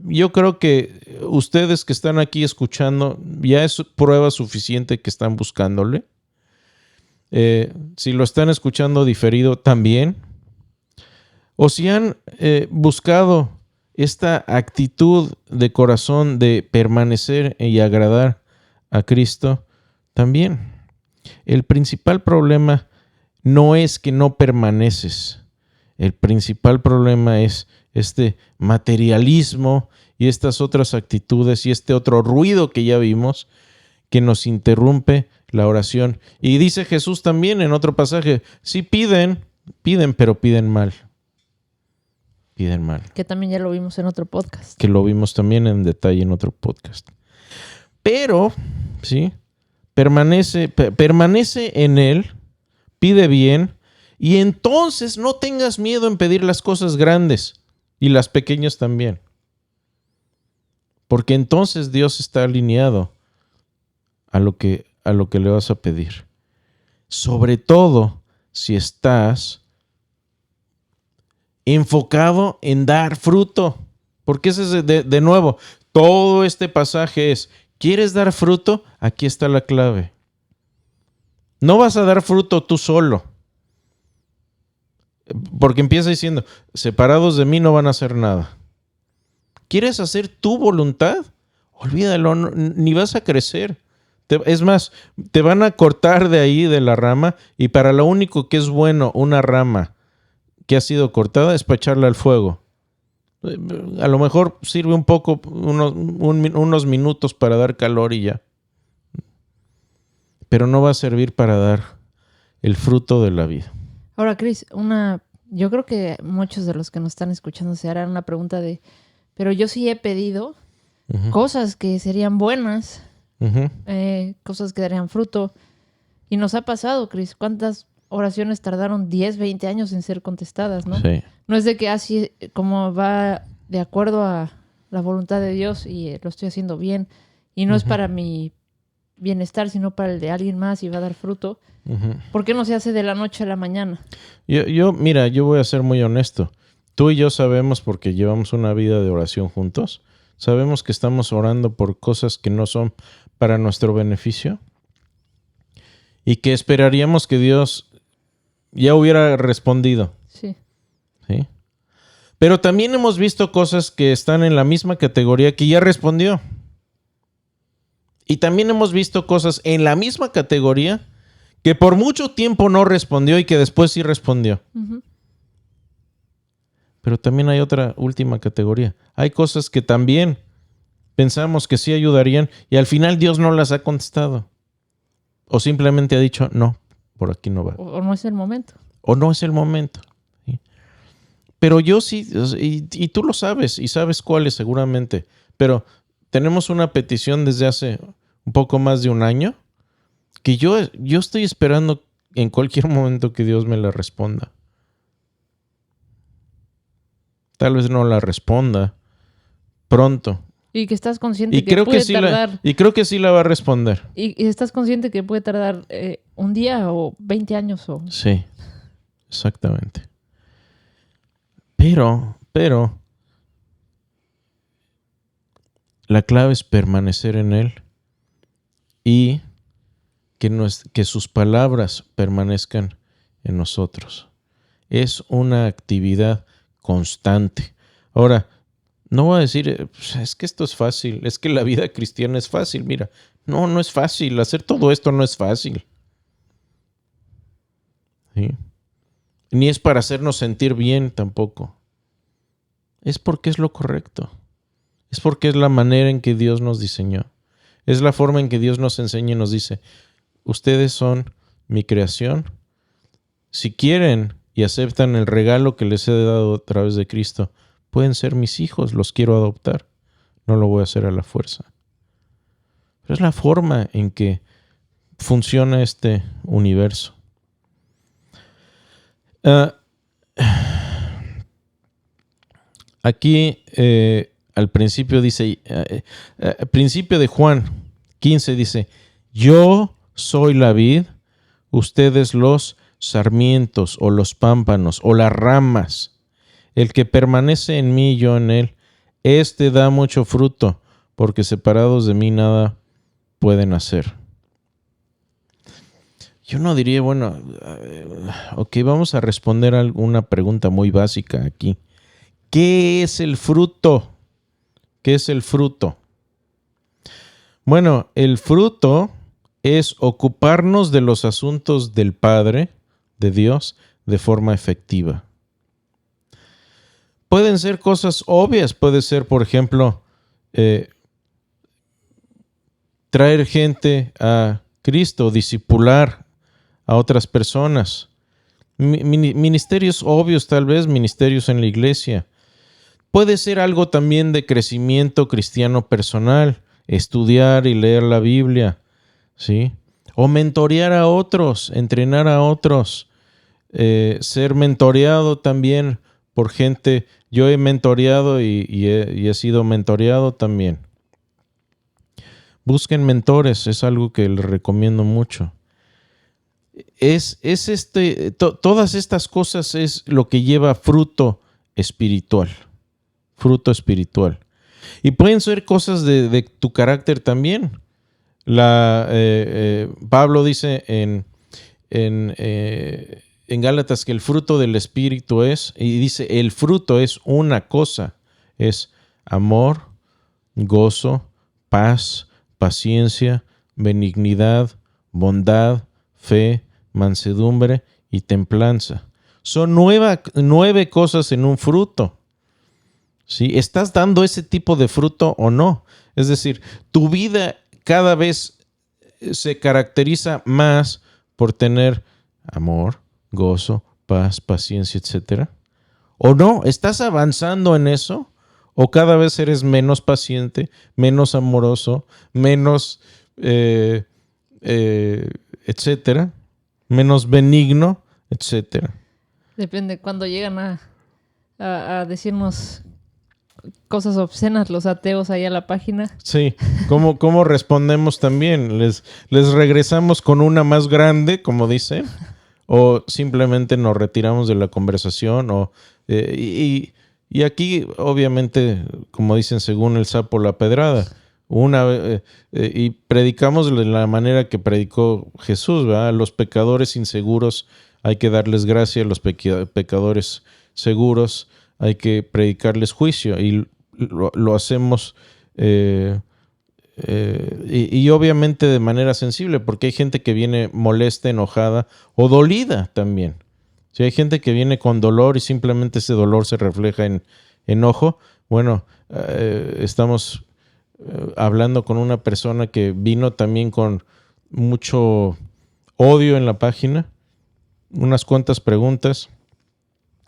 yo creo que ustedes que están aquí escuchando, ya es prueba suficiente que están buscándole. Si lo están escuchando diferido también, o si han buscado esta actitud de corazón de permanecer y agradar a Cristo, también. El principal problema no es que no permaneces. El principal problema es este materialismo y estas otras actitudes y este otro ruido que ya vimos que nos interrumpe la oración. Y dice Jesús también en otro pasaje, sí piden, pero piden mal. Piden mal. Que también ya lo vimos en otro podcast. Que lo vimos también en detalle en otro podcast. Pero, ¿sí? Permanece en Él, pide bien, y entonces no tengas miedo en pedir las cosas grandes y las pequeñas también. Porque entonces Dios está alineado a lo que le vas a pedir. Sobre todo si estás enfocado en dar fruto. Porque ese es de nuevo, todo este pasaje es, ¿quieres dar fruto? Aquí está la clave. No vas a dar fruto tú solo. Porque empieza diciendo, separados de mí no van a hacer nada. ¿Quieres hacer tu voluntad? Olvídalo, ni vas a crecer. Es más, te van a cortar de ahí, de la rama, y para lo único que es bueno, una rama que ha sido cortada, es para echarla al fuego. A lo mejor sirve un poco, unos minutos para dar calor y ya. Pero no va a servir para dar el fruto de la vida. Ahora, Cris, yo creo que muchos de los que nos están escuchando se harán una pregunta de, pero yo sí he pedido cosas que serían buenas, cosas que darían fruto. Y nos ha pasado, Cris, ¿cuántas oraciones tardaron 10, 20 años en ser contestadas, no? Sí. No es de que así como va de acuerdo a la voluntad de Dios y lo estoy haciendo bien y no es para mi bienestar, sino para el de alguien más y va a dar fruto. ¿Por qué no se hace de la noche a la mañana? Mira, yo voy a ser muy honesto. Tú y yo sabemos, porque llevamos una vida de oración juntos, sabemos que estamos orando por cosas que no son para nuestro beneficio y que esperaríamos que Dios ya hubiera respondido. Sí. ¿Sí? Pero también hemos visto cosas que están en la misma categoría que ya respondió. Y también hemos visto cosas en la misma categoría que por mucho tiempo no respondió y que después sí respondió. Pero también hay otra última categoría. Hay cosas que también pensamos que sí ayudarían y al final Dios no las ha contestado. O simplemente ha dicho, no, por aquí no va. O no es el momento. O no es el momento. ¿Sí? Pero yo sí, y tú lo sabes, y sabes cuáles seguramente. Pero tenemos una petición desde hace un poco más de un año que yo estoy esperando en cualquier momento que Dios me la responda. Tal vez no la responda pronto. Y que estás consciente que puede tardar. Y creo que sí la va a responder. Y estás consciente que puede tardar un día o 20 años. Sí, exactamente. Pero la clave es permanecer en Él y que sus palabras permanezcan en nosotros. Es una actividad constante. Ahora, No voy a decir, pues, es que esto es fácil, es que la vida cristiana es fácil. Mira, no es fácil. Hacer todo esto no es fácil. ¿Sí? Ni es para hacernos sentir bien tampoco. Es porque es lo correcto. Es porque es la manera en que Dios nos diseñó. Es la forma en que Dios nos enseña y nos dice, ustedes son mi creación. Si quieren y aceptan el regalo que les he dado a través de Cristo, pueden ser mis hijos, los quiero adoptar. No lo voy a hacer a la fuerza. Pero es la forma en que funciona este universo. Aquí al principio dice, al principio de Juan 15 dice, yo soy la vid, ustedes los sarmientos o los pámpanos o las ramas. El que permanece en mí y yo en él, éste da mucho fruto, porque separados de mí nada pueden hacer. Yo no diría, bueno, ok, vamos a responder a una pregunta muy básica aquí. ¿Qué es el fruto? ¿Qué es el fruto? Bueno, el fruto es ocuparnos de los asuntos del Padre, de Dios, de forma efectiva. Pueden ser cosas obvias, puede ser, por ejemplo, traer gente a Cristo, discipular a otras personas. Ministerios obvios, tal vez, ministerios en la iglesia. Puede ser algo también de crecimiento cristiano personal, estudiar y leer la Biblia, ¿sí? O mentorear a otros, entrenar a otros, ser mentoreado también por gente. Yo he mentoreado y he sido mentoreado también. Busquen mentores, es algo que les recomiendo mucho. Todas estas cosas es lo que lleva fruto espiritual. Fruto espiritual. Y pueden ser cosas de tu carácter también. Pablo dice en Gálatas que el fruto del Espíritu es, y dice, el fruto es una cosa, es amor, gozo, paz, paciencia, benignidad, bondad, fe, mansedumbre y templanza. Son 9 cosas en un fruto. ¿Sí? ¿Estás dando ese tipo de fruto o no? Es decir, tu vida cada vez se caracteriza más por tener amor, gozo, paz, paciencia, etc. ¿O no? ¿Estás avanzando en eso? ¿O cada vez eres menos paciente, menos amoroso, menos, etcétera? Menos benigno, etcétera. Depende, cuando llegan a decirnos cosas obscenas los ateos ahí a la página. Sí, ¿cómo respondemos también? ¿Les regresamos con una más grande, como dicen? ¿O simplemente nos retiramos de la conversación? Y aquí, obviamente, como dicen, según el sapo la pedrada. Y predicamos de la manera que predicó Jesús, ¿verdad? A los pecadores inseguros hay que darles gracia, a los pecadores seguros hay que predicarles juicio, y lo hacemos y obviamente de manera sensible, porque hay gente que viene molesta, enojada o dolida también. Si hay gente que viene con dolor y simplemente ese dolor se refleja en enojo, bueno, estamos hablando con una persona que vino también con mucho odio en la página, unas cuantas preguntas,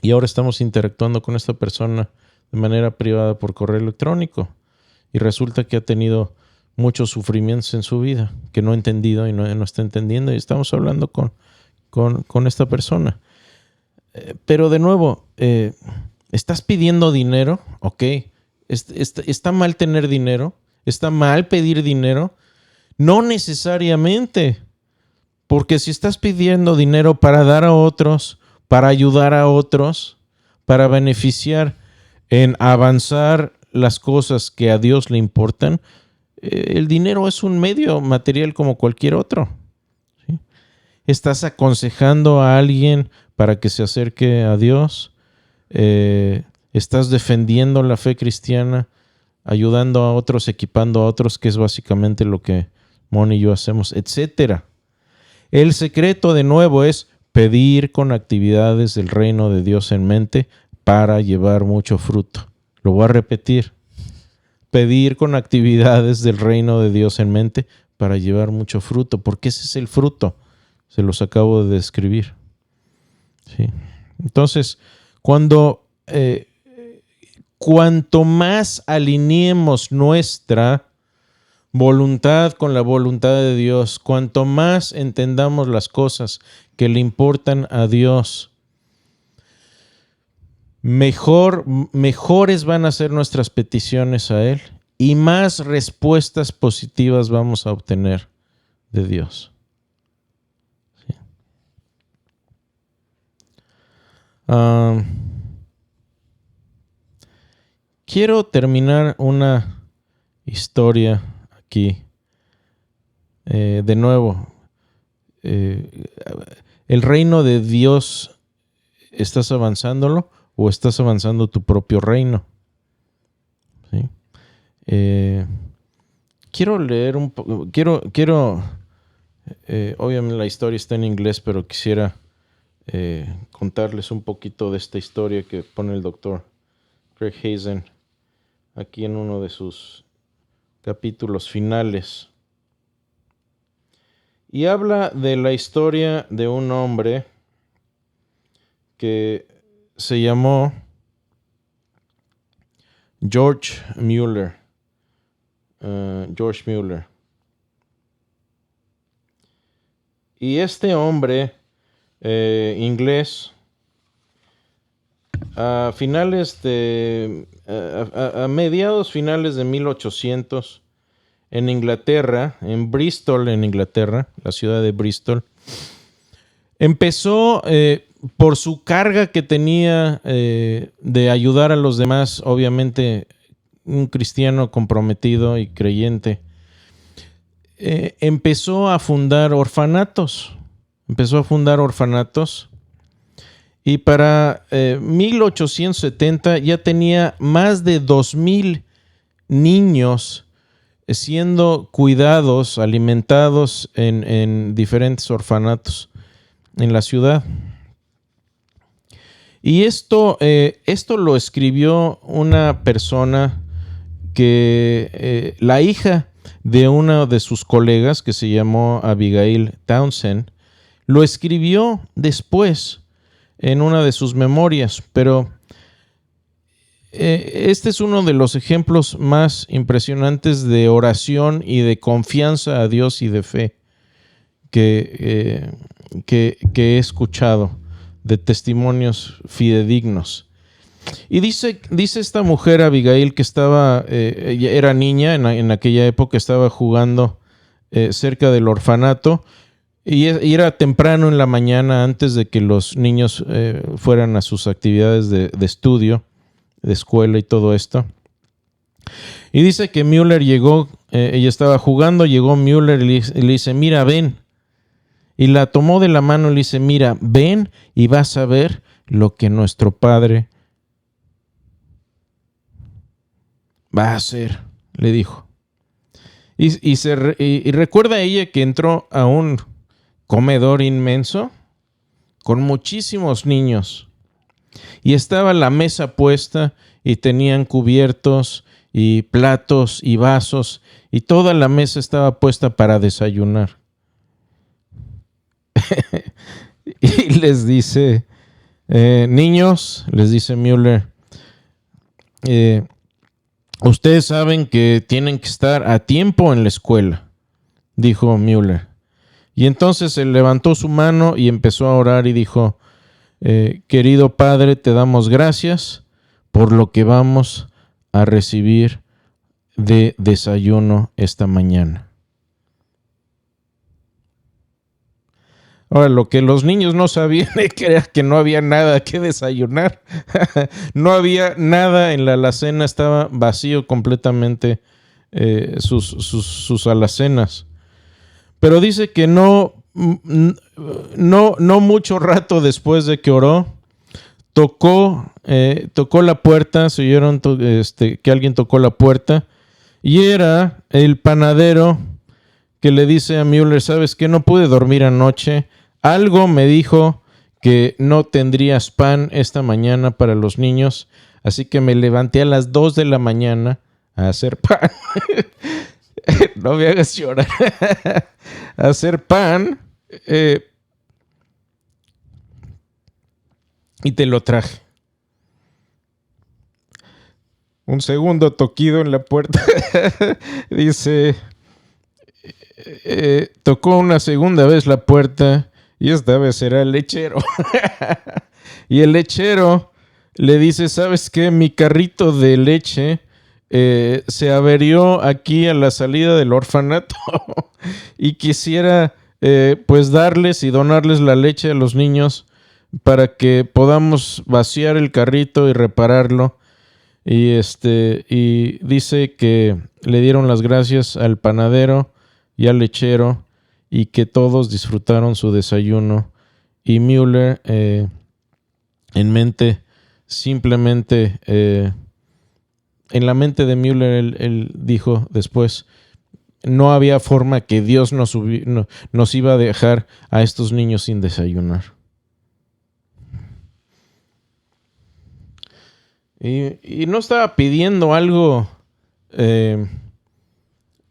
y ahora estamos interactuando con esta persona de manera privada por correo electrónico, y resulta que ha tenido muchos sufrimientos en su vida que no ha entendido y no está entendiendo, y estamos hablando con esta persona. Pero de nuevo, ¿estás pidiendo dinero? Ok. ¿Está mal tener dinero? ¿Está mal pedir dinero? No necesariamente. Porque si estás pidiendo dinero para dar a otros, para ayudar a otros, para beneficiar en avanzar las cosas que a Dios le importan, el dinero es un medio material como cualquier otro. ¿Sí? ¿Estás aconsejando a alguien para que se acerque a Dios? ¿Estás defendiendo la fe cristiana? ¿Ayudando a otros, equipando a otros? Que es básicamente lo que Moni y yo hacemos, etcétera. El secreto, de nuevo, es pedir con actividades del reino de Dios en mente para llevar mucho fruto. Lo voy a repetir. Pedir con actividades del reino de Dios en mente para llevar mucho fruto, porque ese es el fruto. Se los acabo de describir. ¿Sí? Entonces, cuanto más alineemos nuestra voluntad con la voluntad de Dios, cuanto más entendamos las cosas que le importan a Dios, mejores van a ser nuestras peticiones a Él y más respuestas positivas vamos a obtener de Dios. ¿Sí? Quiero terminar una historia aquí. De nuevo, ¿el reino de Dios estás avanzándolo o estás avanzando tu propio reino? ¿Sí? Quiero leer un poco. Obviamente la historia está en inglés, pero quisiera contarles un poquito de esta historia que pone el doctor Craig Hazen aquí en uno de sus capítulos finales. Y habla de la historia de un hombre que se llamó George Mueller. George Mueller. Y este hombre inglés, a mediados finales de 1800, en Inglaterra, en Bristol, en Inglaterra, la ciudad de Bristol, empezó por su carga que tenía de ayudar a los demás, obviamente un cristiano comprometido y creyente, empezó a fundar orfanatos. Y para 1870 ya tenía más de 2,000 niños siendo cuidados, alimentados en diferentes orfanatos en la ciudad. Y esto lo escribió una persona que la hija de uno de sus colegas, que se llamó Abigail Townsend, lo escribió después en una de sus memorias, pero este es uno de los ejemplos más impresionantes de oración y de confianza a Dios y de fe que he escuchado, de testimonios fidedignos. Y dice esta mujer, Abigail, que era niña en aquella época, estaba jugando cerca del orfanato, y era temprano en la mañana, antes de que los niños fueran a sus actividades de estudio, de escuela y todo esto. Y dice que Mueller llegó, ella estaba jugando, llegó Mueller y le dice: mira, ven. Y la tomó de la mano y le dice: mira, ven y vas a ver lo que nuestro Padre va a hacer, le dijo. Y recuerda ella que entró a un comedor inmenso con muchísimos niños. Y estaba la mesa puesta y tenían cubiertos y platos y vasos, y toda la mesa estaba puesta para desayunar. Y les dice: niños, les dice Mueller, ustedes saben que tienen que estar a tiempo en la escuela, dijo Mueller. Y entonces él levantó su mano y empezó a orar y dijo: querido Padre, te damos gracias por lo que vamos a recibir de desayuno esta mañana. Ahora, lo que los niños no sabían era que no había nada que desayunar. No había nada en la alacena, estaba vacío completamente sus alacenas. Pero dice que no mucho rato después de que oró, tocó la puerta, se oyeron que alguien tocó la puerta y era el panadero que le dice a Müller, ¿sabes qué? No pude dormir anoche. Algo me dijo que no tendrías pan esta mañana para los niños, así que me levanté a las 2 de la mañana a hacer pan. No me hagas llorar. A hacer pan. Y te lo traje. Un segundo toquido en la puerta. Dice, tocó una segunda vez la puerta y esta vez era el lechero. Y el lechero le dice, ¿sabes qué? Mi carrito de leche se averió aquí a la salida del orfanato y quisiera pues darles y donarles la leche a los niños para que podamos vaciar el carrito y repararlo. Y dice que le dieron las gracias al panadero y al lechero y que todos disfrutaron su desayuno. Y Müller en la mente de Müller él dijo después, no había forma que Dios nos iba a dejar a estos niños sin desayunar. Y no estaba pidiendo algo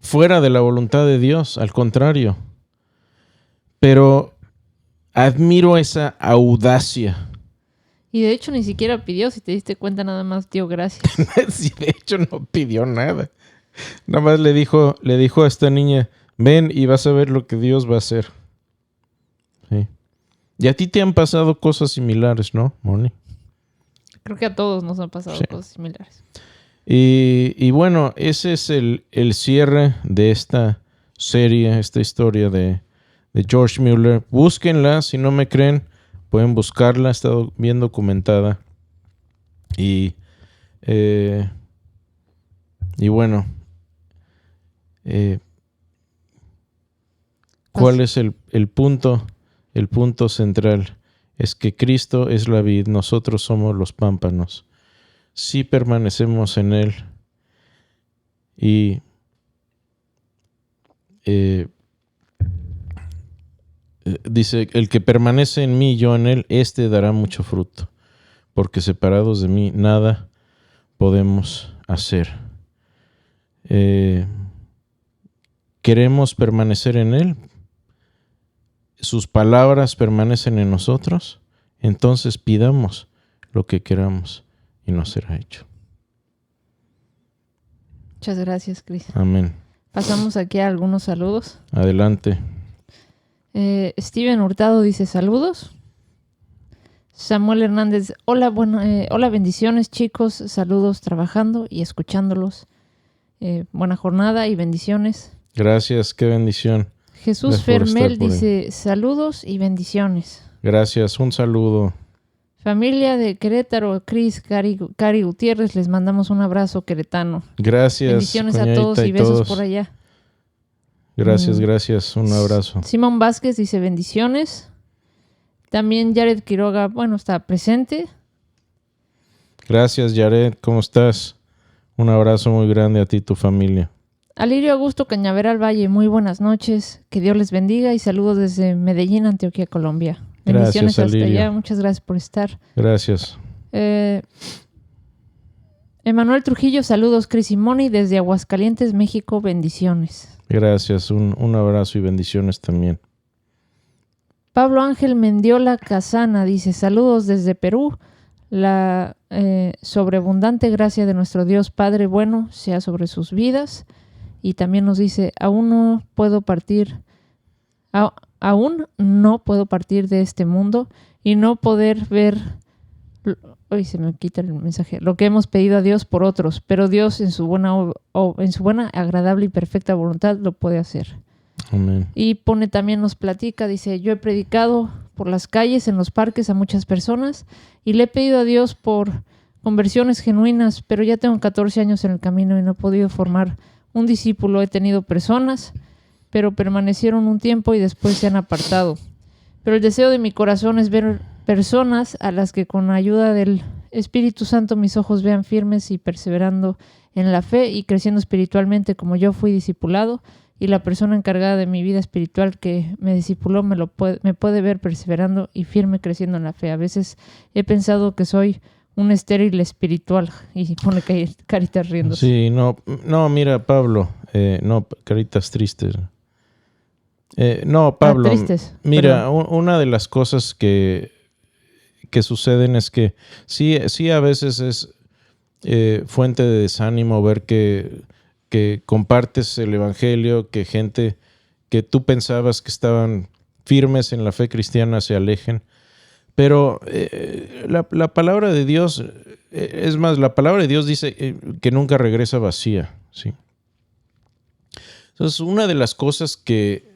fuera de la voluntad de Dios, al contrario. Pero admiro esa audacia. Y de hecho ni siquiera pidió, si te diste cuenta, nada más dio gracias. Sí, de hecho no pidió nada. Nada más le dijo a esta niña, ven y vas a ver lo que Dios va a hacer. Sí. Y a ti te han pasado cosas similares, ¿no, Moni? Creo que a todos nos han pasado cosas similares. Y bueno, ese es el cierre de esta serie, esta historia de George Müller. Búsquenla, si no me creen, pueden buscarla, ha estado bien documentada. Y bueno, ¿cuál es el punto? El punto central es que Cristo es la vid, nosotros somos los pámpanos. Si permanecemos en Él y dice, el que permanece en mí y yo en Él, éste dará mucho fruto, porque separados de mí nada podemos hacer. ¿Queremos permanecer en Él? ¿Sus palabras permanecen en nosotros? Entonces pidamos lo que queramos y nos será hecho. Muchas gracias, Cris. Amén. Pasamos aquí a algunos saludos. Adelante. Steven Hurtado dice saludos. Samuel Hernández, hola, hola, bendiciones chicos, saludos trabajando y escuchándolos. Buena jornada y bendiciones. Gracias, qué bendición. Jesús Fermel dice saludos y bendiciones. Gracias, un saludo. Familia de Querétaro, Cris, Cari Gutiérrez, les mandamos un abrazo queretano. Gracias. Bendiciones a todos y besos por allá. Gracias, un abrazo. Simón Vázquez dice bendiciones. También Jared Quiroga, está presente. Gracias, Jared, ¿cómo estás? Un abrazo muy grande a ti y tu familia. Alirio Augusto Cañaveral Valle, muy buenas noches. Que Dios les bendiga y saludos desde Medellín, Antioquia, Colombia. Bendiciones gracias, hasta allá. Muchas gracias por estar. Gracias. Emanuel Trujillo, saludos. Cris y Moni desde Aguascalientes, México. Bendiciones. Gracias, un abrazo y bendiciones también. Pablo Ángel Mendiola Casana dice saludos desde Perú. La sobreabundante gracia de nuestro Dios Padre bueno sea sobre sus vidas. Y también nos dice, aún no puedo partir de este mundo y no poder ver, hoy se me quita el mensaje, lo que hemos pedido a Dios por otros, pero Dios en su buena, agradable y perfecta voluntad lo puede hacer. Amén. Y nos platica, dice, yo he predicado por las calles, en los parques a muchas personas y le he pedido a Dios por conversiones genuinas, pero ya tengo 14 años en el camino y no he podido formar un discípulo. He tenido personas, pero permanecieron un tiempo y después se han apartado. Pero el deseo de mi corazón es ver personas a las que con ayuda del Espíritu Santo mis ojos vean firmes y perseverando en la fe y creciendo espiritualmente como yo fui discipulado, y la persona encargada de mi vida espiritual que me discipuló me puede ver perseverando y firme creciendo en la fe. A veces he pensado que soy un estéril espiritual, y pone caritas riéndose. Sí, no, mira, Pablo, no, caritas tristes. No, Pablo, Tristes, mira, una de las cosas que suceden es que sí a veces es fuente de desánimo ver que compartes el evangelio, que gente que tú pensabas que estaban firmes en la fe cristiana se alejen. Pero la palabra de Dios, es más, la palabra de Dios dice que nunca regresa vacía, ¿sí? Entonces, una de las cosas que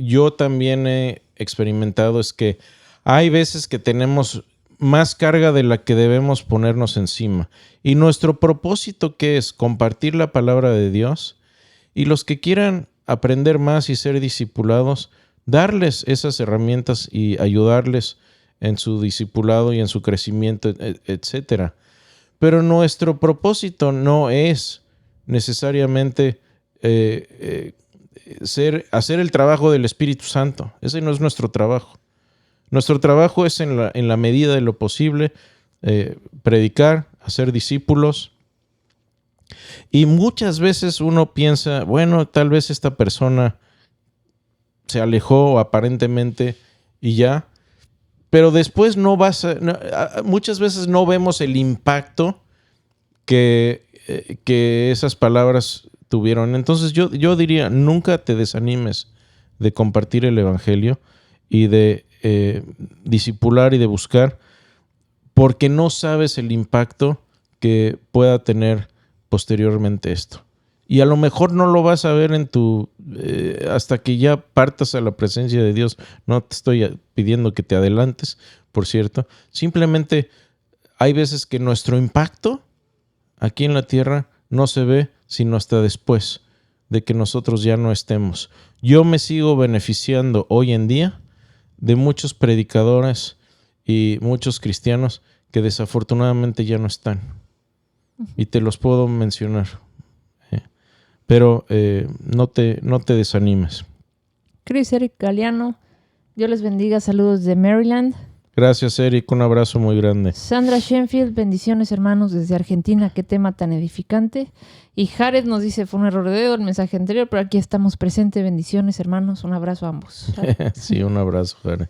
yo también he experimentado es que hay veces que tenemos más carga de la que debemos ponernos encima. Y nuestro propósito, ¿qué es? Compartir la palabra de Dios. Y los que quieran aprender más y ser discipulados, darles esas herramientas y ayudarles en su discipulado y en su crecimiento, etc. Pero nuestro propósito no es necesariamente hacer el trabajo del Espíritu Santo. Ese no es nuestro trabajo. Nuestro trabajo es en la medida de lo posible predicar, hacer discípulos. Y muchas veces uno piensa, bueno, tal vez esta persona se alejó aparentemente y ya, pero después muchas veces no vemos el impacto que esas palabras tuvieron. Entonces yo diría, nunca te desanimes de compartir el evangelio y de discipular y de buscar, porque no sabes el impacto que pueda tener posteriormente esto. Y a lo mejor no lo vas a ver hasta que ya partas a la presencia de Dios. No te estoy pidiendo que te adelantes, por cierto. Simplemente hay veces que nuestro impacto aquí en la tierra no se ve sino hasta después de que nosotros ya no estemos. Yo me sigo beneficiando hoy en día de muchos predicadores y muchos cristianos que desafortunadamente ya no están. Y te los puedo mencionar. Pero no te desanimes. Chris Eric Galeano, Dios les bendiga, saludos de Maryland. Gracias, Eric, un abrazo muy grande. Sandra Shenfield, bendiciones hermanos desde Argentina, qué tema tan edificante. Y Jared nos dice, fue un error de dedo el mensaje anterior, pero aquí estamos presentes, bendiciones hermanos, un abrazo a ambos. Sí, un abrazo, Jared.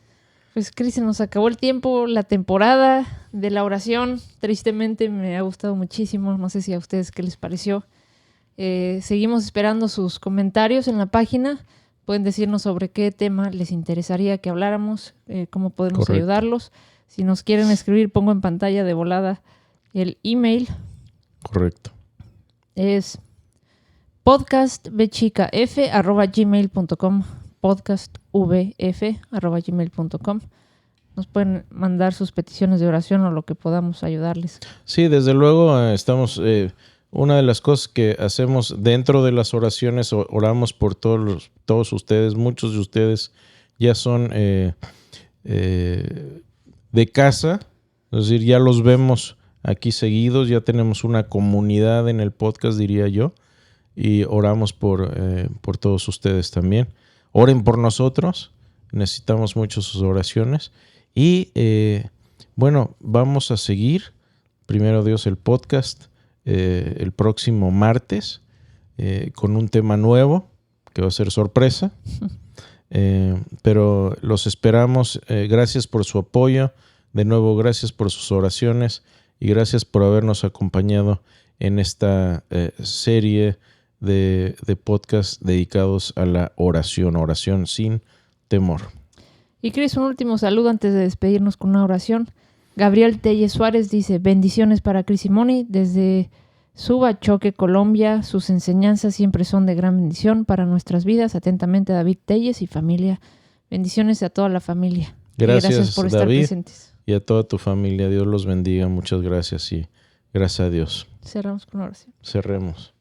Pues Cris, se nos acabó el tiempo, la temporada de la oración, tristemente me ha gustado muchísimo, no sé si a ustedes qué les pareció. Seguimos esperando sus comentarios en la página. Pueden decirnos sobre qué tema les interesaría que habláramos, cómo podemos ayudarlos. Si nos quieren escribir, pongo en pantalla de volada el email. Correcto. Es podcastvchicaf@gmail.com, podcastvf@gmail.com. Nos pueden mandar sus peticiones de oración o lo que podamos ayudarles. Sí, desde luego estamos... Una de las cosas que hacemos dentro de las oraciones, oramos por todos ustedes. Muchos de ustedes ya son de casa, es decir, ya los vemos aquí seguidos, ya tenemos una comunidad en el podcast, diría yo, y oramos por todos ustedes también. Oren por nosotros, necesitamos mucho sus oraciones. Y bueno, vamos a seguir, primero Dios, el podcast el próximo martes con un tema nuevo que va a ser sorpresa, pero los esperamos. Gracias por su apoyo, de nuevo gracias por sus oraciones y gracias por habernos acompañado en esta serie de podcasts dedicados a la oración sin temor. Y Cris, un último saludo antes de despedirnos con una oración. Gabriel Telles Suárez dice, bendiciones para Cris y Moni desde Subachoque, Colombia. Sus enseñanzas siempre son de gran bendición para nuestras vidas. Atentamente, David Telles y familia. Bendiciones a toda la familia. Gracias por David, estar presentes. Y a toda tu familia. Dios los bendiga. Muchas gracias y gracias a Dios. Cerramos con oración. Cerremos.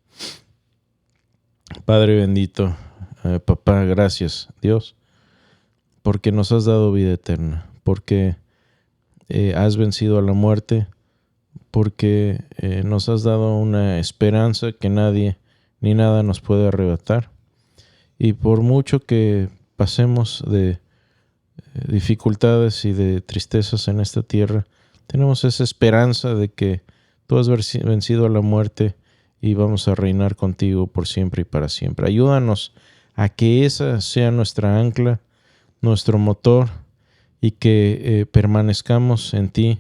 Padre bendito, papá, gracias Dios, porque nos has dado vida eterna. porque has vencido a la muerte, porque nos has dado una esperanza que nadie ni nada nos puede arrebatar. Y por mucho que pasemos de dificultades y de tristezas en esta tierra, tenemos esa esperanza de que tú has vencido a la muerte y vamos a reinar contigo por siempre y para siempre. Ayúdanos a que esa sea nuestra ancla, nuestro motor, y que permanezcamos en ti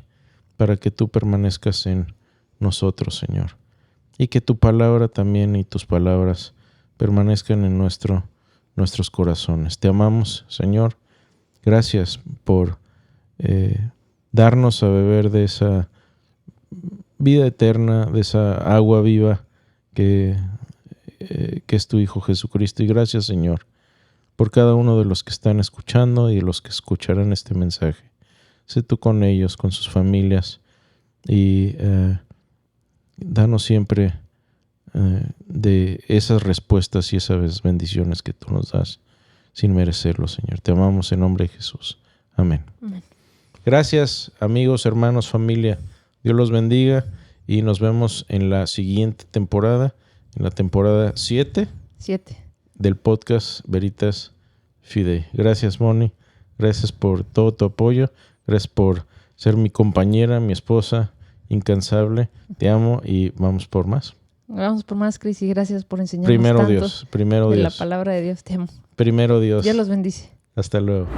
para que tú permanezcas en nosotros, Señor. Y que tu palabra también y tus palabras permanezcan en nuestros corazones. Te amamos, Señor. Gracias por darnos a beber de esa vida eterna, de esa agua viva que es tu Hijo Jesucristo. Y gracias, Señor, por cada uno de los que están escuchando y de los que escucharán este mensaje. Sé tú con ellos, con sus familias, y danos siempre de esas respuestas y esas bendiciones que tú nos das sin merecerlo, Señor. Te amamos en nombre de Jesús. Amén. Amén. Gracias, amigos, hermanos, familia. Dios los bendiga y nos vemos en la siguiente temporada, en la temporada 7 del podcast Veritas Fidei. Gracias, Moni. Gracias por todo tu apoyo. Gracias por ser mi compañera, mi esposa incansable. Te amo y vamos por más. Vamos por más, Cris, y gracias por enseñarnos Primero tanto Dios, primero de Dios. la palabra de Dios. Te amo. Primero Dios. Dios los bendice. Hasta luego.